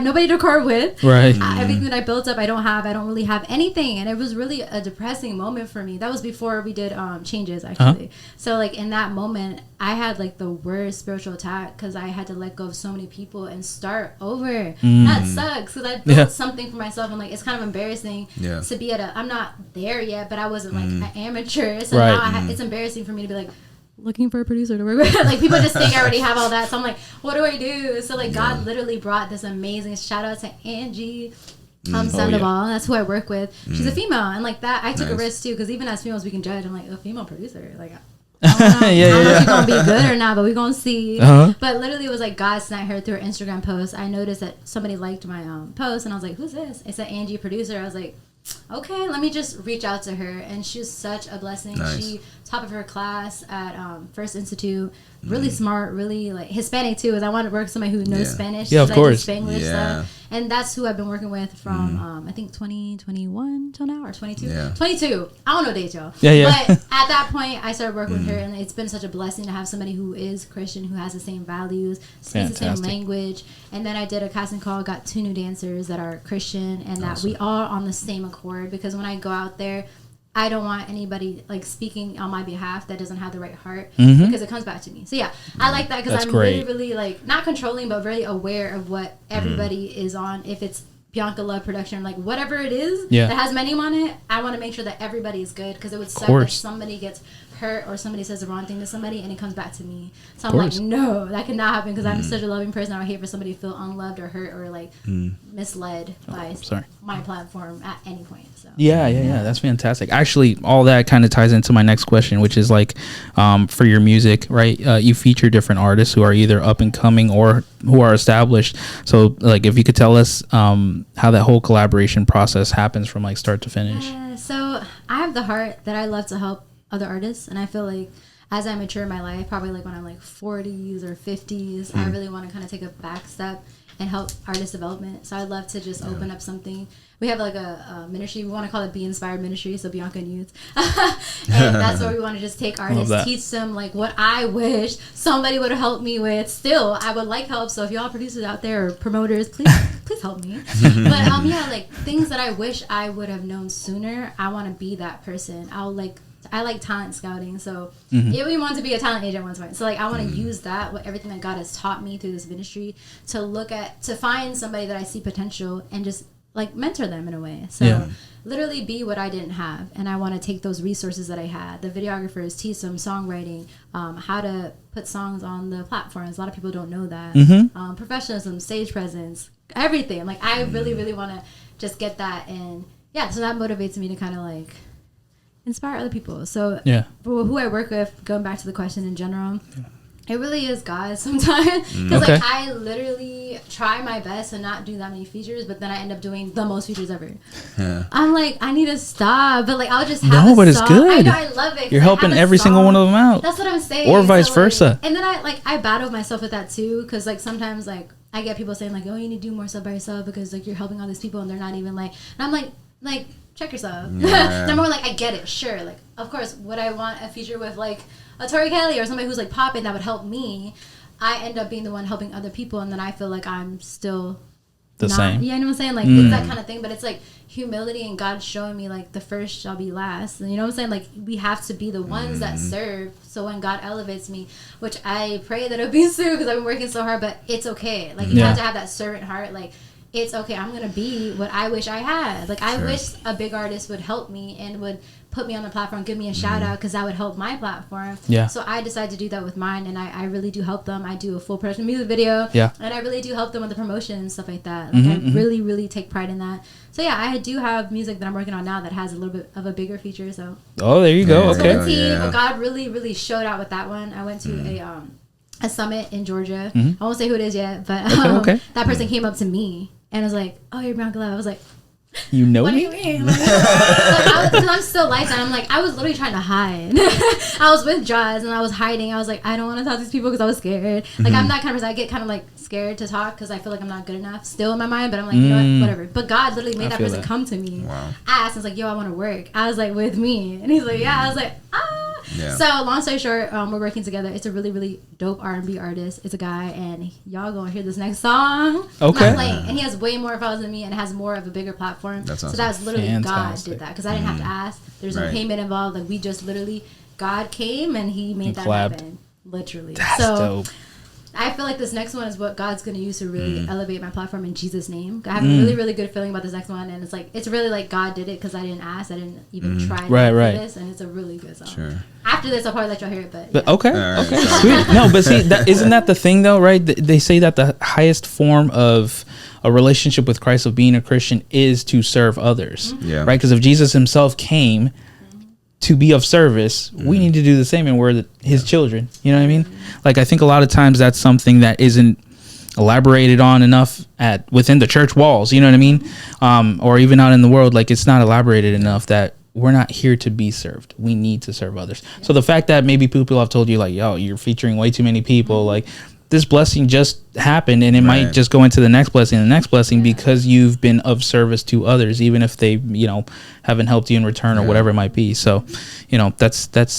nobody to record with. Everything that I built up, I don't really have anything, and it was really a depressing moment for me. That was before we did changes, actually. So like in that moment, I had like the worst spiritual attack, because I had to let go of so many people and start over. That sucks, because I built something for myself, and like it's kind of embarrassing to be I'm not there yet, but I wasn't like an amateur, so now it's embarrassing for me to be like looking for a producer to work with. Like people just think I already have all that, so I'm like, what do I do? So like God literally brought this amazing, shout out to Angie Sandoval, that's who I work with. She's a female, and like that I took a risk too, because even as females we can judge. I'm like, a female producer, like I don't know, I don't know if she's gonna be good or not, but we're gonna see. But literally it was like God sent her through her Instagram post. I noticed that somebody liked my post, and I was like, who's this? It said Angie producer. I was like, okay, let me just reach out to her. And she was such a blessing. She top of her class at First Institute, really smart, really like Hispanic too, as I wanted to work with somebody who knows Spanish. Of course. Spanglish stuff. And that's who I've been working with from I think 2021 till now, or 22. 22. I don't know dates, y'all. But at that point I started working with her, and it's been such a blessing to have somebody who is Christian, who has the same values, speaks the same language. And then I did a casting call, got 2 new dancers that are Christian, and that we are on the same accord, because when I go out there, I don't want anybody like speaking on my behalf that doesn't have the right heart, because it comes back to me. So I like that, because I'm really like not controlling, but very aware of what everybody is on. If it's Biancallove production, like whatever it is that has my name on it, I want to make sure that everybody is good, because it would suck if somebody gets hurt or somebody says the wrong thing to somebody and it comes back to me. So I'm like, no, that cannot happen, because I'm such a loving person. I would hate for somebody to feel unloved or hurt or like misled by my platform at any point. So yeah, that's fantastic. Actually, all that kind of ties into my next question, which is like for your music, right? You feature different artists who are either up and coming or who are established. So like if you could tell us how that whole collaboration process happens from like start to finish. So I have the heart that I love to help other artists, and I feel like as I mature in my life, probably like when I'm like 40s or 50s, I really want to kind of take a back step and help artist development. So I'd love to just open up something. We have like a ministry, we want to call it Be Inspired Ministry, so Bianca and Youth. And that's where we want to just take artists, teach them like what I wish somebody would help me with. Still, I would like help, so if y'all producers out there or promoters, please help me. But like things that I wish I would have known sooner, I want to be that person. I'll like I like talent scouting. So we want to be a talent agent at one point. So like I want to use that, everything that God has taught me through this ministry, to find somebody that I see potential and just like mentor them in a way. So literally be what I didn't have. And I want to take those resources that I had, the videographers, teach them songwriting, how to put songs on the platforms. A lot of people don't know that. Professionalism, stage presence, everything. Like I really, really want to just get that. And yeah, so that motivates me to kind of like inspire other people. So who I work with, going back to the question in general, it really is God sometimes. Because like I literally try my best to not do that many features, but then I end up doing the most features ever. I'm like, I need to stop. But like I'll just have a it's song. good. I know, I love it. You're helping every single one of them out. That's what I'm saying. Or vice versa. And then I battle myself with that too. Because like sometimes like I get people saying like, oh, you need to do more stuff by yourself because like you're helping all these people and they're not even like, and I'm like check yourself. And I'm more like, I get it, sure. Like, of course, would I want a feature with like a Tori Kelly or somebody who's like popping that would help me? I end up being the one helping other people, and then I feel like I'm still the same. Yeah, you know what I'm saying? Like it's that kind of thing, but it's like humility and God showing me like the first shall be last. And you know what I'm saying? Like we have to be the ones that serve. So when God elevates me, which I pray that it'll be soon because I've been working so hard, but it's okay. Like you have to have that servant heart. Like it's okay. I'm gonna be what I wish I had. Like I wish a big artist would help me and would put me on the platform, give me a shout out because that would help my platform. So I decided to do that with mine, and I really do help them. I do a full production music video, and I really do help them with the promotion and stuff like that. Like I really, really take pride in that. So yeah, I do have music that I'm working on now that has a little bit of a bigger feature. So there you go. Okay. But God really, really showed out with that one. I went to a summit in Georgia. I won't say who it is yet, but that person came up to me and was like, "Oh, you're Biancallove." I was like, "You know what me?" What do you mean? Like, I'm still like that. I'm like, I was literally trying to hide. I was with Jaws and I was hiding. I was like, I don't want to talk to these people because I was scared. Like, I'm that kind of person. I get kind of like scared to talk because I feel like I'm not good enough still in my mind. But I'm like, you know what? Whatever. But God literally made that person come to me. Asked, and was like, yo, I want to work. I was like, with me. And he's like, yeah. I was like, ah. So long story short, we're working together. It's a really, really dope R&B artist. It's a guy, and y'all gonna hear this next song. Okay. I'm playing, and he has way more followers than me, and has more of a bigger platform. That's awesome. So that was literally God did that because I didn't have to ask. There's no payment involved. Like we just literally, God came and He made that happen. Literally. That's dope. I feel like this next one is what God's going to use to really elevate my platform in Jesus' name. I have a really, really good feeling about this next one. And it's really like God did it because I didn't ask. I didn't even try to do this. And it's a really good song. Sure. After this, I'll probably let y'all hear it. But okay. Okay. Sweet. No, but see, isn't that the thing though, right? They say that the highest form of a relationship with Christ, of being a Christian, is to serve others. Right? Because if Jesus himself came to be of service, we need to do the same, and we're his children. You know what I mean? Like, I think a lot of times that's something that isn't elaborated on enough within the church walls. You know what I mean? Or even out in the world, like it's not elaborated enough that we're not here to be served. We need to serve others. So the fact that maybe people have told you like, yo, you're featuring way too many people, like this blessing just happened, and it might just go into the next blessing because you've been of service to others, even if they, haven't helped you in return or whatever it might be. So, that's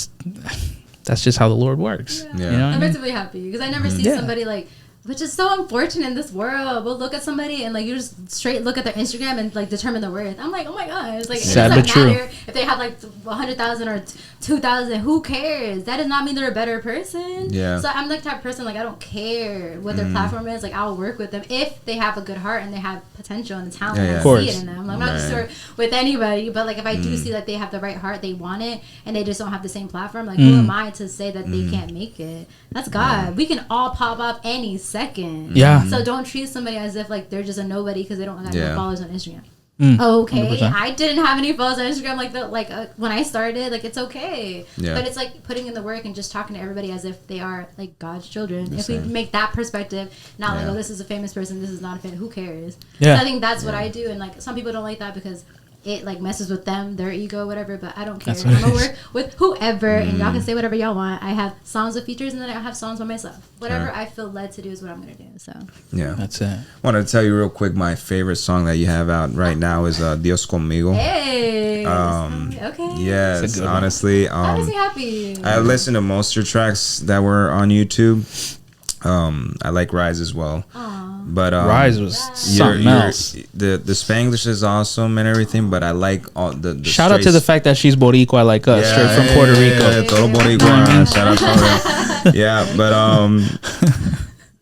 just how the Lord works. I'm really happy because I never see somebody like, which is so unfortunate in this world. We'll look at somebody and like you just straight look at their Instagram and like determine their worth. I'm like, oh my god, it's like sad, it doesn't but matter true. if they have like 100,000 or 2,000. Who cares? That does not mean they're a better person. So I'm the type of person like I don't care what their platform is. Like I'll work with them if they have a good heart and they have potential and talent. And I see it in them. Like, I'm not just sure with anybody, but like if I do see that they have the right heart, they want it, and they just don't have the same platform. Like who am I to say that they can't make it? That's God. We can all pop up any second. So don't treat somebody as if like they're just a nobody because they don't have no followers on Instagram. Okay, 100%. I didn't have any followers on Instagram when I started. Like it's okay, but it's like putting in the work and just talking to everybody as if they are like God's children. If we make that perspective, not like, oh, this is a famous person, this is not a famous. Who cares? So I think that's what I do, and like some people don't like that because it like messes with them, their ego, whatever, but I don't care. I'm gonna work with whoever and y'all can say whatever y'all want. I have songs with features and then I have songs by myself. Whatever I feel led to do is what I'm gonna do. So that's it. I wanted to tell you real quick, my favorite song that you have out right now is Dios Conmigo. Hey, okay. Yes, honestly, that makes me happy. I listened to most of your tracks that were on YouTube. I like Rise as well. Aww. But Rise was something else. The Spanglish is awesome and everything, but I like all the shout out to the fact that she's Boricua like us, straight from Puerto Rico. Todo Boricua. Shout out to her. Yeah, but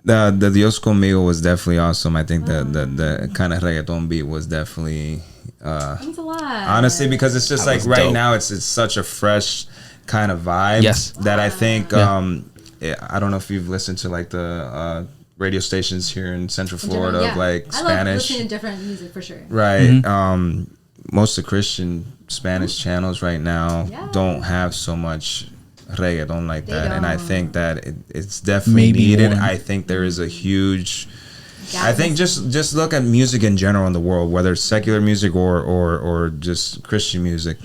the Dios Conmigo was definitely awesome. I think the kind of reggaeton beat was definitely Thanks a lot. Honestly, because it's just like right now it's such a fresh kind of vibe. Yes. That I think I don't know if you've listened to like the radio stations here in Central Florida of like Spanish. I love listening to different music for sure. Right. Most of the Christian Spanish channels right now don't have so much reggaeton like that, and I think that it's definitely needed. I think there is a huge I think just look at music in general in the world, whether it's secular music or just Christian music.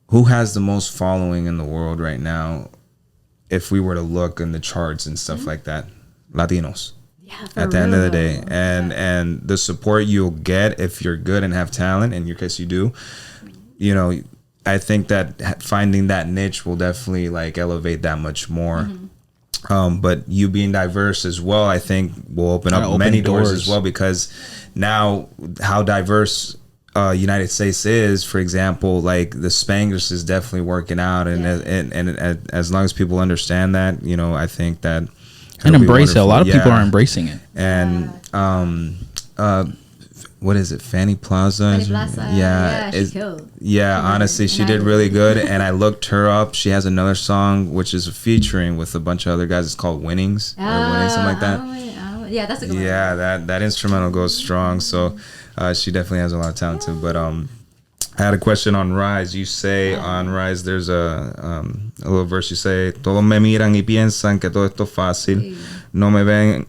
Who has the most following in the world right now? If we were to look in the charts and stuff like that, Latinos. Yeah, at the end of the day, and the support you'll get if you're good and have talent. In your case, you do. You know, I think that finding that niche will definitely like elevate that much more. But you being diverse as well, I think will open up many doors as well, because now how diverse United States is, for example, like the Spanglish is definitely working out, and as long as people understand that, you know, I think that and embrace it. A lot of people are embracing it. And what is it? Fanny Plaza? Yeah, she killed. Yeah, honestly, she did really good. And I looked her up. She has another song which is featuring with a bunch of other guys. It's called Winnings or Winning, something like that. Yeah, that's a good one. Yeah, that instrumental goes strong. So she definitely has a lot of talent too. But I had a question on Rise. You say on Rise, there's a little verse. You say, "Todos me miran y piensan que todo esto fácil. No me ven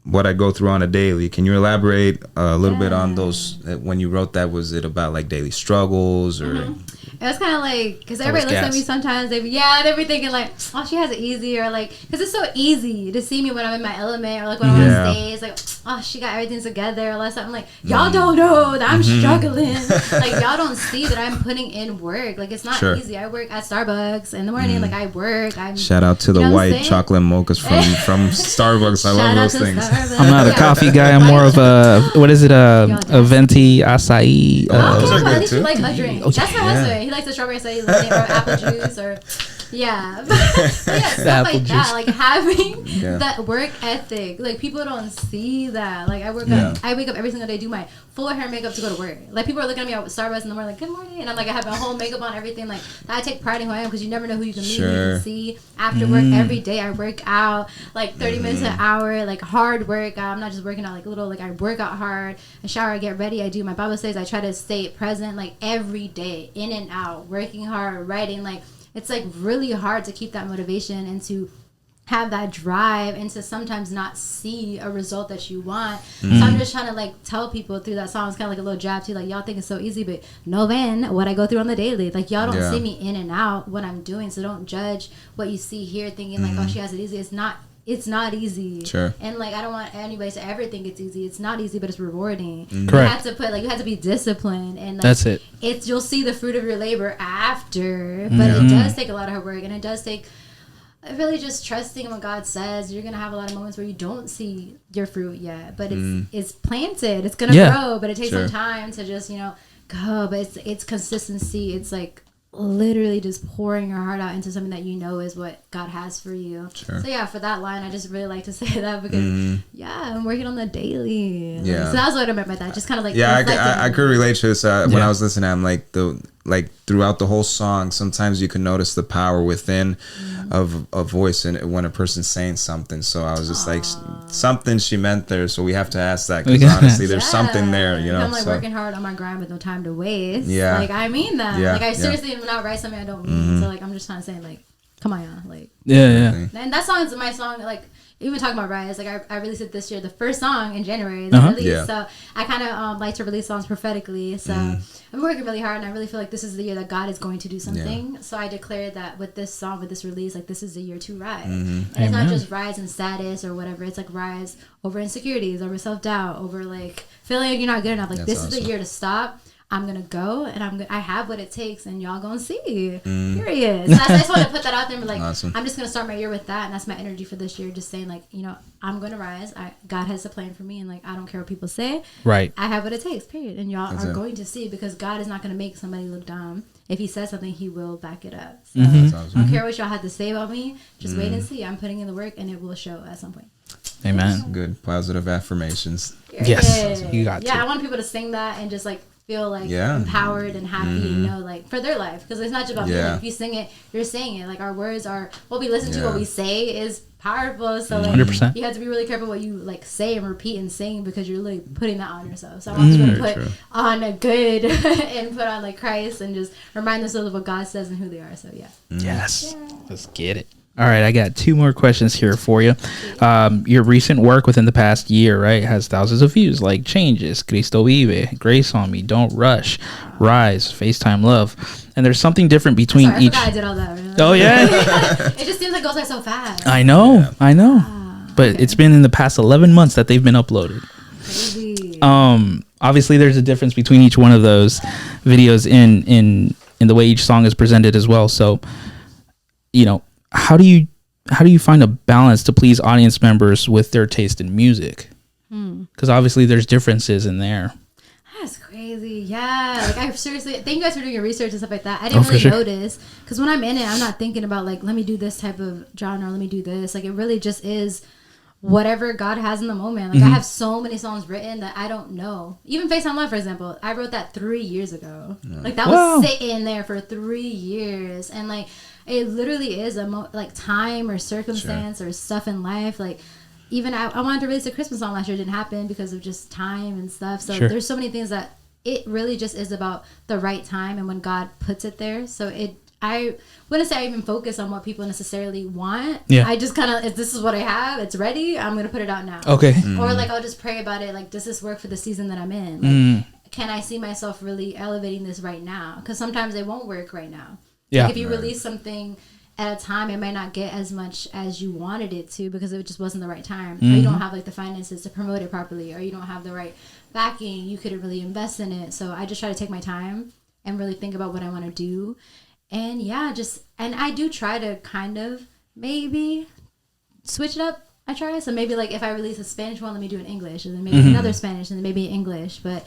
what I go through on a daily." Can you elaborate a little bit on those? When you wrote that, was it about like daily struggles or? It was kind of like, because everybody looks at me sometimes, they'd be thinking like, oh, she has it easy, or like, because it's so easy to see me when I'm in my element, or like when I'm on stage, like, oh, she got everything together, or less. I'm like, y'all don't know that I'm struggling. Like, y'all don't see that I'm putting in work. Like, it's not easy. I work at Starbucks in the morning. Like, I work. Shout out to the white chocolate mochas from Starbucks. I love those things. Starbucks. I'm not a coffee guy. I'm more of a, what is it, a venti acai. At least you like a drink. That's my husband. He likes the strawberry acai or apple juice or stuff like that. Like having that work ethic. Like people don't see that. Like I wake up every single day, do my full hair and makeup to go to work. Like people are looking at me at Starbucks in the morning like, good morning, and I'm like, I have my whole makeup on, everything. Like I take pride in who I am, because you never know who you can meet, who you can see after work. Every day I work out like 30 minutes an hour, like hard work. I'm not just working out like little, like I work out hard. I shower, I get ready, I do my Bible studies. I try to stay present like every day, in and out, working hard, writing. Like it's like really hard to keep that motivation and to have that drive and to sometimes not see a result that you want. So I'm just trying to like tell people through that song, it's kind of like a little jab too, like y'all think it's so easy, but no man, what I go through on the daily. Like y'all don't see me in and out what I'm doing, so don't judge what you see here thinking like, oh, she has it easy. It's not easy. Sure. And like I don't want anybody to ever think it's easy. It's not easy, but it's rewarding. Correct. You have to be disciplined, and like, that's it. You'll see the fruit of your labor after, but it does take a lot of hard work, and it does take really just trusting in what God says. You're gonna have a lot of moments where you don't see your fruit yet, but it's planted. It's gonna grow, but it takes some time to just go. But it's consistency. It's like literally just pouring your heart out into something that you know is what God has for you. So for that line, I just really like to say that, because I'm working on the daily. So that's what I meant by that. Just kind of like I could relate to this when I was listening. I'm like throughout the whole song, sometimes you can notice the power within of a voice and when a person's saying something. So I was just like, something she meant there. So we have to ask that, because honestly, there's something there, I'm like working hard on my grind with no time to waste. Like I mean that. Like I seriously am not write something I don't mean. So like I'm just trying to say like, come on, y'all. Like And that song is my song. Like even talking about Rise, like I released it this year, the first song in January. So I kind of like to release songs prophetically. So I'm working really hard, and I really feel like this is the year that God is going to do something. So I declared that with this song, with this release, like this is the year to rise. And it's not just rise in status or whatever. It's like rise over insecurities, over self-doubt, over like feeling like you're not good enough. Like this is the year to stop. I'm gonna go, and I have what it takes, and y'all gonna see. Period. So I just want to put that out there and be like, awesome. I'm just gonna start my year with that, and that's my energy for this year. Just saying, like, you know, I'm gonna rise. God has a plan for me, and like, I don't care what people say. Right. I have what it takes. Period. And y'all are going to see, because God is not gonna make somebody look dumb. If He says something, He will back it up. So I don't care what y'all had to say about me. Just wait and see. I'm putting in the work, and it will show at some point. Amen. Good positive affirmations. Yes, you got to. I want people to sing that and just like feel like empowered and happy, and know, like, for their life, because it's not just about me. Like, if you sing it, you're saying it. Like, our words are what we listen to, what we say is powerful. So like 100%. You have to be really careful what you like say and repeat and sing, because you're really putting that on yourself. So I want people to put on a good and put on like Christ, and just remind themselves of what God says and who they are. So yes, let's get it. All right, I got 2 more questions here for you. Your recent work within the past year, right, has thousands of views, like Changes, Cristo Vive, Grace on Me, Don't Rush, Rise, FaceTime Love. And there's something different between each. I did all that. Really. Oh, yeah? It just seems like it goes by so fast. I know. But it's been in the past 11 months that they've been uploaded. Crazy. Obviously, there's a difference between each one of those videos in the way each song is presented as well. So, you know, how do you find a balance to please audience members with their taste in music? Because obviously there's differences in there. That's crazy. Yeah, like, I seriously thank you guys for doing your research and stuff like that. I didn't really notice, because when I'm in it, I'm not thinking about like, let me do this type of genre, let me do this. Like, it really just is whatever God has in the moment. Like, I have so many songs written that I don't know. Even FaceTime Love, for example, I wrote that 3 years ago. Like, that was sitting there for 3 years, and like, it literally is like time or circumstance or stuff in life. Like, even I wanted to release a Christmas song last year. It didn't happen because of just time and stuff. So there's so many things that it really just is about the right time and when God puts it there. So I wouldn't say I even focus on what people necessarily want. I just kind of, if this is what I have, it's ready, I'm going to put it out now. Okay. Or like, I'll just pray about it. Like, does this work for the season that I'm in? Like, can I see myself really elevating this right now? Because sometimes it won't work right now. Like, if you release something at a time, it might not get as much as you wanted it to, because it just wasn't the right time. Or you don't have like the finances to promote it properly, or you don't have the right backing. You couldn't really invest in it. So I just try to take my time and really think about what I want to do. And and I do try to kind of maybe switch it up. I try. So maybe like, if I release a Spanish one, let me do an English, and then maybe another Spanish, and then maybe English. But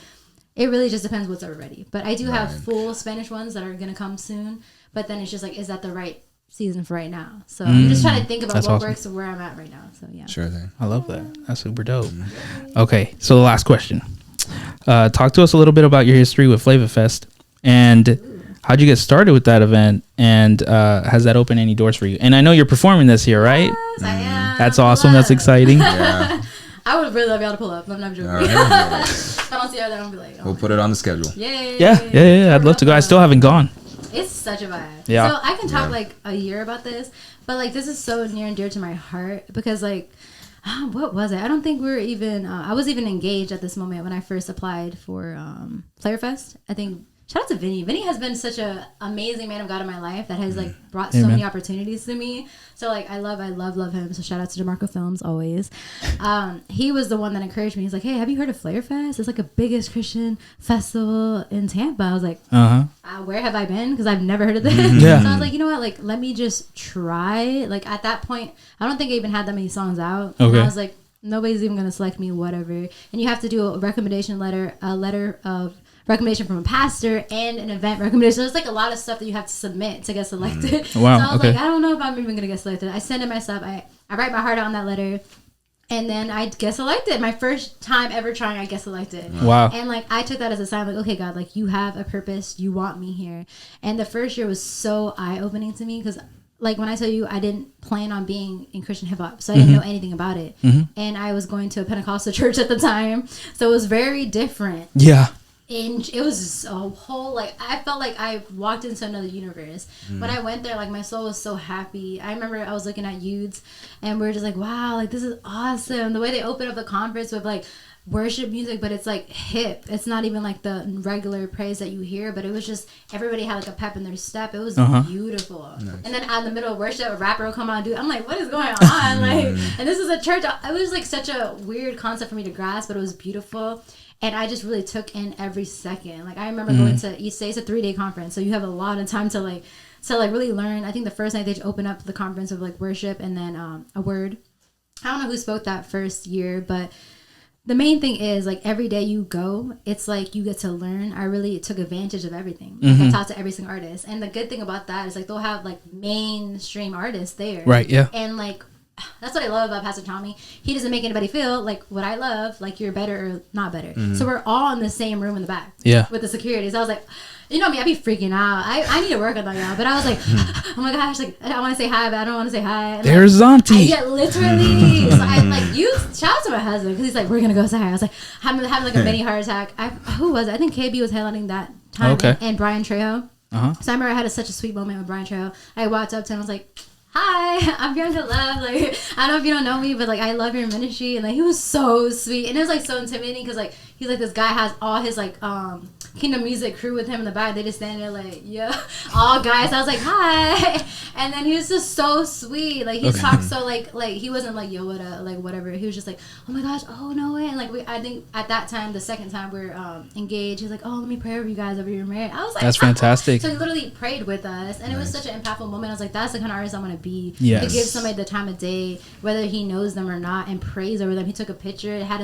it really just depends what's already. But I do have full Spanish ones that are going to come soon. But then it's just like, is that the right season for right now? So I'm just trying to think about what works and where I'm at right now. So Sure thing. I love that. That's super dope. Okay, so the last question. Talk to us a little bit about your history with Flava Fest, and how'd you get started with that event, and has that opened any doors for you? And I know you're performing this year, right? Yes, I am. That's awesome. That's exciting. I would really love y'all to pull up. I'm not joking. If I don't see y'all there, I'll be like, we'll put it on the schedule. Yeah. I'd love to go. I still haven't gone. It's such a vibe. So I can talk like a year about this, but like, this is so near and dear to my heart, because like, what was it? I don't think we were even, I was even engaged at this moment when I first applied for Flava Fest. I think, shout out to Vinny. Vinny has been such an amazing man of God in my life that has like brought so many opportunities to me. So like, I love him. So shout out to DeMarco Films always. He was the one that encouraged me. He's like, hey, have you heard of Flava Fest? It's like the biggest Christian festival in Tampa. I was like, where have I been? Because I've never heard of this. So I was like, you know what? Like, let me just try. Like, at that point, I don't think I even had that many songs out. And I was like, nobody's even going to select me, whatever. And you have to do a recommendation letter, a letter of recommendation from a pastor, and an event recommendation. So there's like a lot of stuff that you have to submit to get selected. Wow. So I was like, I don't know if I'm even gonna get selected. I send in my stuff. I write my heart out on that letter, and then I get selected. My first time ever trying, I get selected. Wow. And like, I took that as a sign, like, okay, God, like, you have a purpose. You want me here. And the first year was so eye-opening to me, because like, when I tell you, I didn't plan on being in Christian hip hop, so I didn't know anything about it. And I was going to a Pentecostal church at the time, so it was very different. And it was a whole, like, I felt like I walked into another universe. When I went there, like, my soul was so happy. I remember I was looking at youths, and we were just like, wow, like, this is awesome. The way they opened up the conference with, like, worship music, but it's, like, hip. It's not even, like, the regular praise that you hear, but it was just, everybody had, like, a pep in their step. It was beautiful. Nice. And then out in the middle of worship, a rapper would come on and do, I'm like, what is going on? Like, and this is a church. It was, like, such a weird concept for me to grasp, but it was beautiful. And I just really took in every second. Like, I remember going to each day. It's a 3-day conference, so you have a lot of time to really learn. I think the first night they open up the conference with like worship and then a word. I don't know who spoke that first year, but the main thing is, like, every day you go, it's like you get to learn. I really took advantage of everything. Like, I talked to every single artist. And the good thing about that is, like, they'll have, like, mainstream artists there. Right, yeah. And, like, that's what I love about Pastor Tommy. He doesn't make anybody feel like what I love, like you're better or not better. So we're all in the same room in the back with the security. So I was like, you know me, I'd be freaking out. I need to work on that, y'all. But I was like, oh my gosh, like, I want to say hi, but I don't want to say hi. And there's like, Auntie. Yeah, literally. So I like, shout out to my husband, because he's like, we're going to go say hi. I was like, having like a mini heart attack. Who was it? I think KB was headlining that time. Okay. And Brian Trejo. So I remember I had such a sweet moment with Brian Trejo. I walked up to him, I was like, hi, I'm Biancallove. Like, I don't know if you don't know me, but like, I love your ministry. And like, he was so sweet, and it was like so intimidating, because like, he's like, this guy has all his like Kingdom Music crew with him in the back. They just stand there like, yeah, all guys. I was like, hi, and then he was just so sweet. Like, he talked so like he wasn't like, yo, what like whatever. He was just like, oh my gosh, oh no way. And like, I think at that time, the second time we were engaged, he's like, oh, let me pray over you guys over your marriage. I was like, that's fantastic. So he literally prayed with us, and it was such an impactful moment. I was like, that's the kind of artist I want to be. Yes. To give somebody the time of day, whether he knows them or not, and prays over them. He took a picture. It had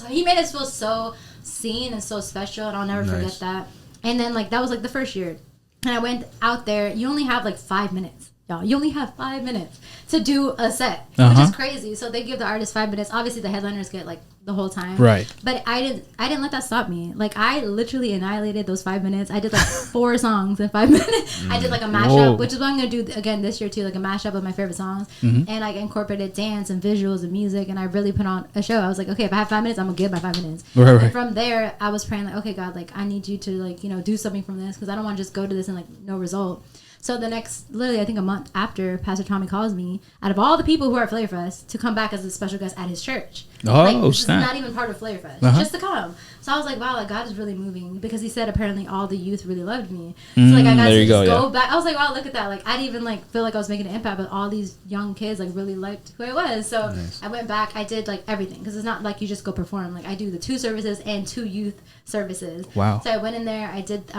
he made us feel so seen and so special, and I'll never forget that. And then like, that was like the first year, and I went out there. You only have like 5 minutes, y'all. You only have 5 minutes to do a set, which is crazy. So they give the artist 5 minutes. Obviously the headliners get like the whole time, right? But I didn't let that stop me. Like, I literally annihilated those 5 minutes. I did like 4 songs in 5 minutes. I did like a mashup, which is what I'm gonna do again this year too, like a mashup of my favorite songs. And I incorporated dance and visuals and music, and I really put on a show. I was like, okay, if I have 5 minutes, I'm gonna give my 5 minutes. Right. And from there, I was praying like, okay, God, like, I need you to like, you know, do something from this, because I don't want to just go to this and like no result. So the next, literally, I think a month after, Pastor Tommy calls me, out of all the people who are at Flavor Fest, to come back as a special guest at his church. Like, this is not even part of Flavor Fest, just to come. So I was like, wow, like, God is really moving, because he said apparently all the youth really loved me. So like, I got to just go back. I was like, wow, look at that. Like, I didn't even like feel like I was making an impact, but all these young kids like really liked who I was. So I went back. I did like everything, because it's not like you just go perform. Like, I do the 2 services and 2 youth services. Wow. So I went in there. I did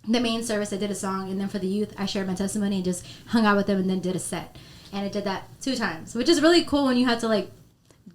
the main service, I did a song, and then for the youth, I shared my testimony and just hung out with them, and then did a set. And I did that 2 times, which is really cool when you have to like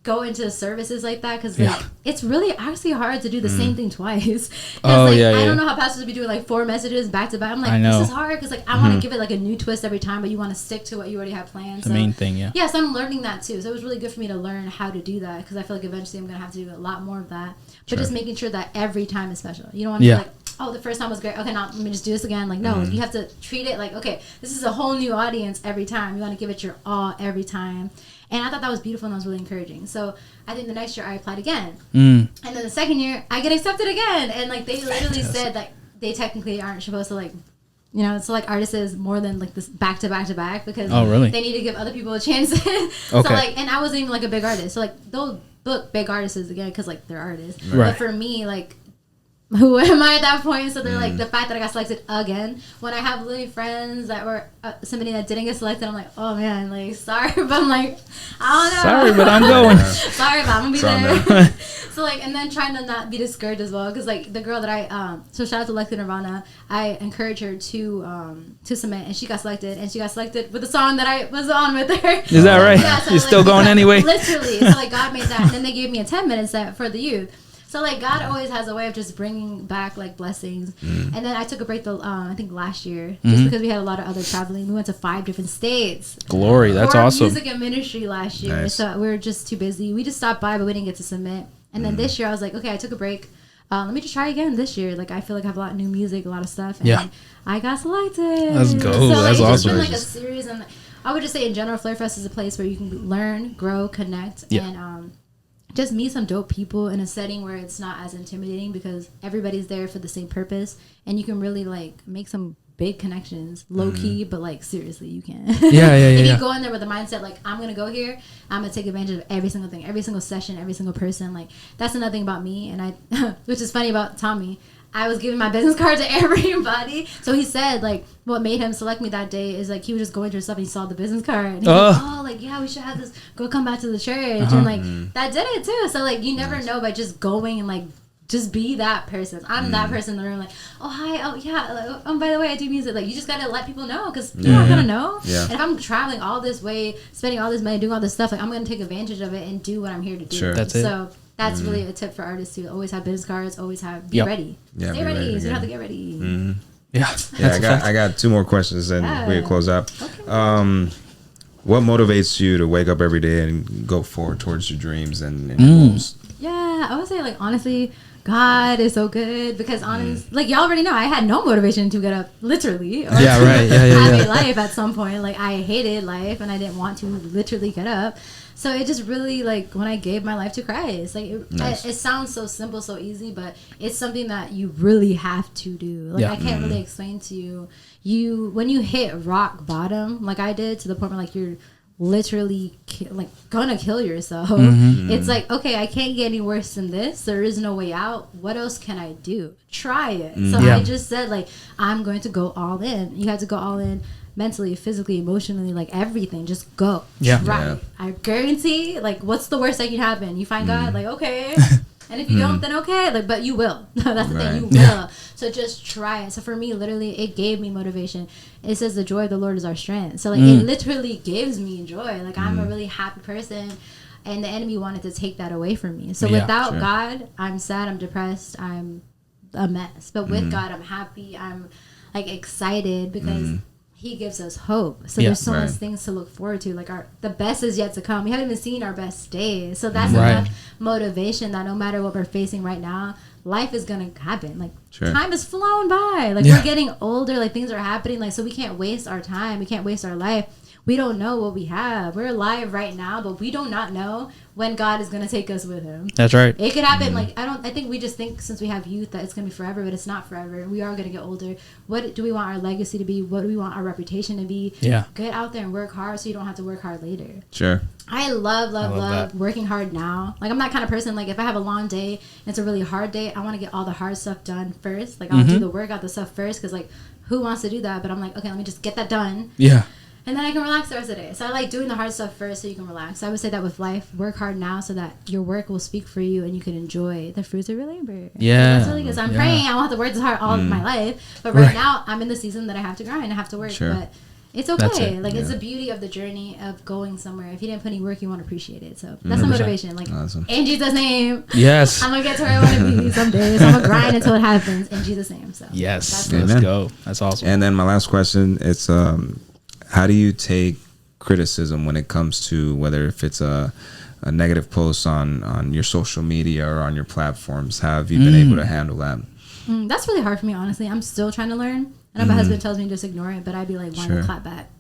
go into services like that, because like, it's really actually hard to do the same thing twice. I don't know how pastors be doing like 4 messages back to back. I'm like, this is hard, because like, I want to give it like a new twist every time, but you want to stick to what you already have planned. The main thing, yeah, so I'm learning that too. So it was really good for me to learn how to do that, because I feel like eventually I'm gonna have to do a lot more of that. But just making sure that every time is special. You don't want to be like, oh, the first time was great. Okay, now let me just do this again. Like, no, you have to treat it like, okay, this is a whole new audience every time. You want to give it your all every time. And I thought that was beautiful, and that was really encouraging. So I think the next year I applied again. And then the second year I get accepted again. And like, they literally said that they technically aren't supposed to like, you know, so like artists is more than like this back to back to back, because they need to give other people a chance. So like, and I wasn't even like a big artist. So like, they'll book big artists again, because like they're artists. Right. But for me, like, who am I at that point? So they're like, the fact that I got selected again, when I have literally friends that were somebody that didn't get selected, I'm like, oh man, like, sorry, but I'm like, I don't know. Sorry, but I'm going. Sorry, but I'm gonna be there. So like, and then trying to not be discouraged as well, because like the girl that I so shout out to Lecter Nirvana, I encouraged her to submit, and she got selected, with the song that I was on with her. Is that right? Yeah, so you're like, still going anyway? Literally. So like, God made that, and then they gave me a 10-minute set for the youth. So like, God always has a way of just bringing back like blessings. And then I took a break I think last year, just because we had a lot of other traveling. We went to 5 different states. Glory, that's awesome. Music and ministry last year. Nice. So we were just too busy. We just stopped by, but we didn't get to submit. And then this year I was like, okay, I took a break. Let me just try again this year. Like, I feel like I have a lot of new music, a lot of stuff. And I got selected. Let's go. So, that's like, awesome. It's been like a series, and I would just say in general, Flavor Fest is a place where you can learn, grow, connect, and just meet some dope people in a setting where it's not as intimidating, because everybody's there for the same purpose, and you can really like make some big connections, low key, but like seriously, you can. If you go in there with the mindset like, I'm gonna go here, I'm gonna take advantage of every single thing, every single session, every single person. Like, that's another thing about me, and I, which is funny about Tommy. I was giving my business card to everybody. So he said, like, what made him select me that day is, like, he was just going through stuff and he saw the business card. And he was like, oh, like, yeah, we should have this, go come back to the church. And, like, that did it, too. So, like, you never know by just going and, like, just be that person. I'm that person in the room, like, oh, hi, oh, yeah, by the way, I do music. Like, you just gotta let people know, because you're not gonna know. Yeah. And if I'm traveling all this way, spending all this money, doing all this stuff, like, I'm gonna take advantage of it and do what I'm here to do. Sure. That's it. So that's really a tip for artists, to always have business cards, always have, be ready. Yeah, stay ready, so you have to get ready. Yeah, I got 2 more questions, and we can close up. Okay. What motivates you to wake up every day and go forward towards your dreams and goals? Yeah, I would say, like, honestly, God is so good, because like, y'all already know, I had no motivation to get up, literally, or have a life at some point. Like, I hated life, and I didn't want to literally get up. So it just really, like, when I gave my life to Christ, like, it sounds so simple, so easy, but it's something that you really have to do. Like, I can't really explain to you, when you hit rock bottom, like I did, to the point where, like, you're literally like gonna kill yourself. It's like, okay, I can't get any worse than this. There is no way out. What else can I do? Try it. So I just said, like, I'm going to go all in. You have to go all in, mentally, physically, emotionally, like, everything. Just go. Try it. I guarantee, like, what's the worst that can happen? You find God, like, okay. And if you don't, then okay. Like, but you will. That's the thing. You will. So just try it. So for me, literally, it gave me motivation. It says the joy of the Lord is our strength. So, like, it literally gives me joy. Like, I'm a really happy person, and the enemy wanted to take that away from me. So without God, I'm sad, I'm depressed, I'm a mess. But with God, I'm happy, I'm, like, excited, because He gives us hope. So there's so much things to look forward to. Like, the best is yet to come. We haven't even seen our best days. So that's enough motivation that no matter what we're facing right now, life is going to happen. Like, time has flown by. Like, we're getting older. Like, things are happening. Like, so we can't waste our time. We can't waste our life. We don't know what we have. We're alive right now, but we do not know when God is going to take us with Him. That's right. It could happen. Like, I think we just think, since we have youth, that it's going to be forever, but it's not forever. We are going to get older. What do we want our legacy to be? What do we want our reputation to be? Get out there and work hard, so you don't have to work hard later. I love working hard now. Like, I'm that kind of person. Like, if I have a long day and it's a really hard day, I want to get all the hard stuff done first. Like, I'll do the workout, the stuff first, because, like, who wants to do that? But I'm like, okay, let me just get that done. And then I can relax the rest of the day. So I like doing the hard stuff first, so you can relax. So I would say that with life, work hard now, so that your work will speak for you and you can enjoy the fruits of your labor. That's really good. So I'm praying I won't have to work this hard all of my life. But right now, I'm in the season that I have to grind. I have to work. But it's okay. Like, it's the beauty of the journey of going somewhere. If you didn't put any work, you won't appreciate it. So that's the motivation. Like, in Jesus' name. Yes. I'm going to get to where I want to be someday. So I'm going to grind until it happens in Jesus' name. So yes. Let's go. That's awesome. And then my last question, it's how do you take criticism when it comes to whether if it's a negative post on your social media or on your platforms? How have you been able to handle that? That's really hard for me, honestly. I'm still trying to learn. I know my husband tells me to just ignore it, but I'd be like, wanting to clap back.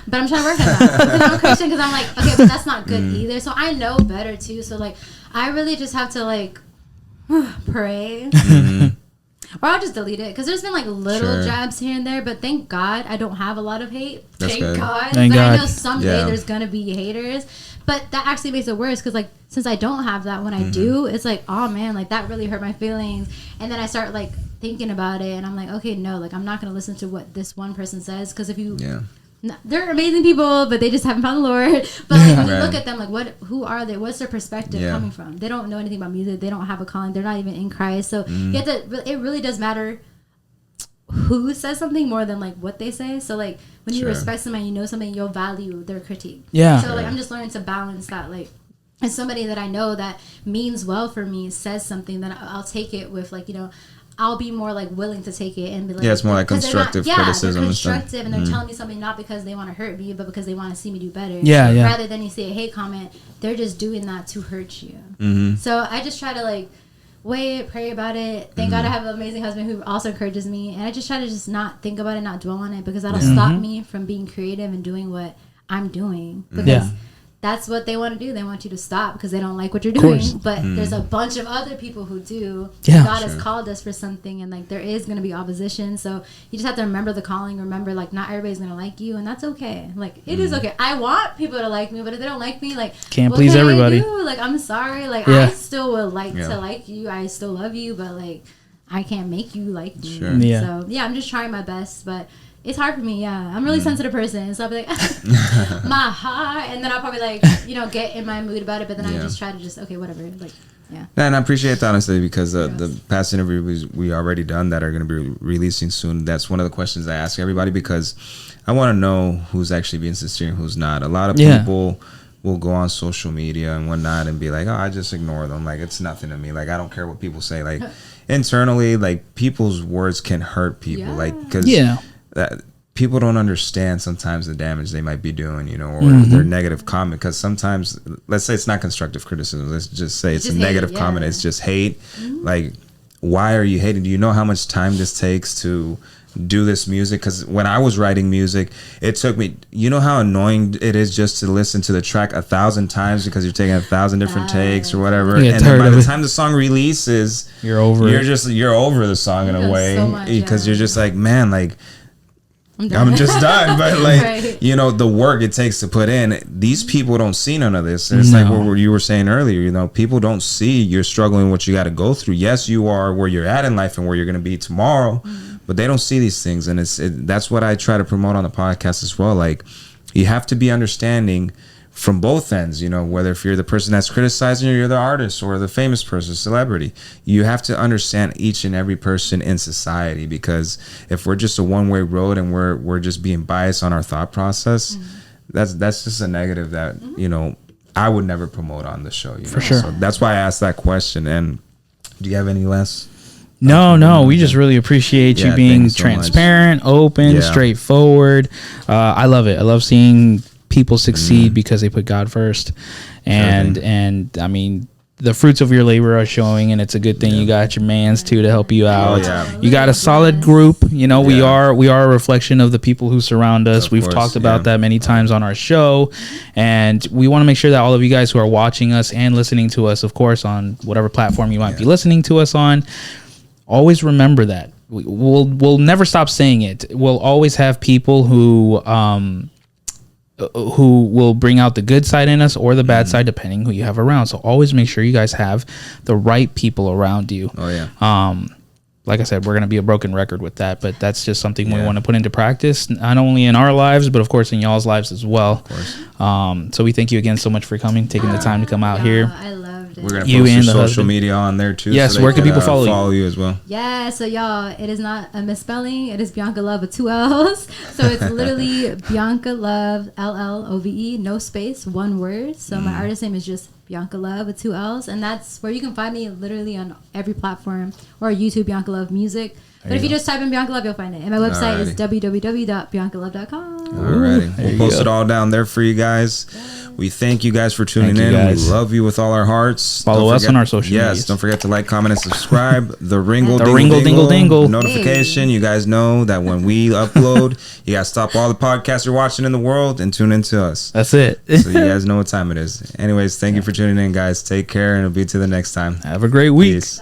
But I'm trying to work on that. Because I'm a Christian, because I'm like, okay, but that's not good either. So I know better too. So, like, I really just have to, like, pray. Or I'll just delete it, because there's been, like, little jabs here and there, but thank God I don't have a lot of hate. Thank God. But I know someday there's gonna be haters, but that actually makes it worse, because, like, since I don't have that, when I do, it's like, oh man, like, that really hurt my feelings. And then I start, like, thinking about it, and I'm like, okay, no, like, I'm not gonna listen to what this one person says, because if you they're amazing people, but they just haven't found the Lord. But, like, when you look at them, like, who are they? What's their perspective coming from? They don't know anything about music. They don't have a calling. They're not even in Christ. So you have to. It really does matter who says something more than, like, what they say. So, like, when you respect somebody, you know something, you'll value their critique. So, like, I'm just learning to balance that. Like, if somebody that I know that means well for me says something, then I'll take it with, like, you know, I'll be more, like, willing to take it and be like, it's more like constructive criticism. They're constructive, and they're telling me something not because they want to hurt me, but because they want to see me do better. Rather than you see a hate comment, they're just doing that to hurt you. So I just try to, like, wait, pray about it. Thank God I have an amazing husband who also encourages me, and I just try to just not think about it, not dwell on it, because that'll stop me from being creative and doing what I'm doing. Because that's what they want to do. They want you to stop because they don't like what you're doing. But there's a bunch of other people who do. God has called us for something, and, like, there is going to be opposition. So you just have to remember the calling. Remember, like, not everybody's going to like you, and that's okay. Like, it is okay. I want people to like me, but if they don't like me, like, can't please everybody. Like, I'm sorry. Like, I still would like to like you. I still love you, but, like, I can't make you like me. So yeah, I'm just trying my best, but It's hard for me, yeah. I'm a really sensitive person, so I'll be like, my heart, and then I'll probably like, get in my mood about it, but then I just try to okay, whatever, like, yeah. And I appreciate that, honestly, because the past interviews we already done that are going to be releasing soon, that's one of the questions I ask everybody, because I want to know who's actually being sincere and who's not. A lot of people will go on social media and whatnot and be like, oh, I just ignore them. Like, it's nothing to me. Like, I don't care what people say. Like, internally, like, people's words can hurt people. Yeah. Like, because people don't understand sometimes the damage they might be doing, or their negative comment. Because sometimes, let's say it's not constructive criticism. Let's just say it's a negative comment. It's just hate. Like, why are you hating? Do you know how much time this takes to do this music? Because when I was writing music, it took me, how annoying it is just to listen to the track 1,000 times because you're taking 1,000 different takes or whatever, and then by the time the song releases, you're over the song in a way, because you're just like, man, like, I'm just done. But like, the work it takes to put in, these people don't see none of this. And it's like what you were saying earlier, people don't see you're struggling, what you got to go through. Yes, you are where you're at in life and where you're going to be tomorrow, but they don't see these things. And that's what I try to promote on the podcast as well. Like, you have to be understanding from both ends, whether if you're the person that's criticizing or you're the artist or the famous person, celebrity, you have to understand each and every person in society, because if we're just a one-way road and we're just being biased on our thought process, that's just a negative that, I would never promote on the show. For sure. So that's why I asked that question. And do you have any less? No, we just really appreciate you being transparent, open, straightforward. I love it. I love seeing people succeed because they put God first, and I mean, the fruits of your labor are showing, and it's a good thing. You got your mans too to help you out. You got a solid group. We are a reflection of the people who surround us. We've talked about that many times on our show, and we want to make sure that all of you guys who are watching us and listening to us, of course, on whatever platform you might be listening to us on, always remember that we'll never stop saying it. We'll always have people who will bring out the good side in us or the bad side, depending who you have around. So always make sure you guys have the right people around you. Like I said, we're going to be a broken record with that, but that's just something we want to put into practice, not only in our lives, but of course in y'all's lives as well. So we thank you again so much for coming, taking the time to come out here. I loved it. We're going to post your social media on there too. Yes, so where can people follow you as well? Yeah, so y'all, it is not a misspelling. It is Biancallove with 2 L's. So it's literally Biancallove, Llove, no space, one word. So my artist name is just Biancallove with 2 L's, and that's where you can find me literally on every platform, or YouTube Biancallove Music. But if you just type in Biancallove, you'll find it. And my website is www.biancallove.com. Alrighty. We'll post it all down there for you guys. We thank you guys for tuning in. We love you with all our hearts. Follow us on our social media. Yes, don't forget to like, comment, and subscribe. The ringle dingle notification. You guys know that when we upload, you guys stop all the podcasts you're watching in the world and tune into us. That's it. So you guys know what time it is. Anyways, thank you for tuning in, guys. Take care, and it'll be to the next time. Have a great week. Peace.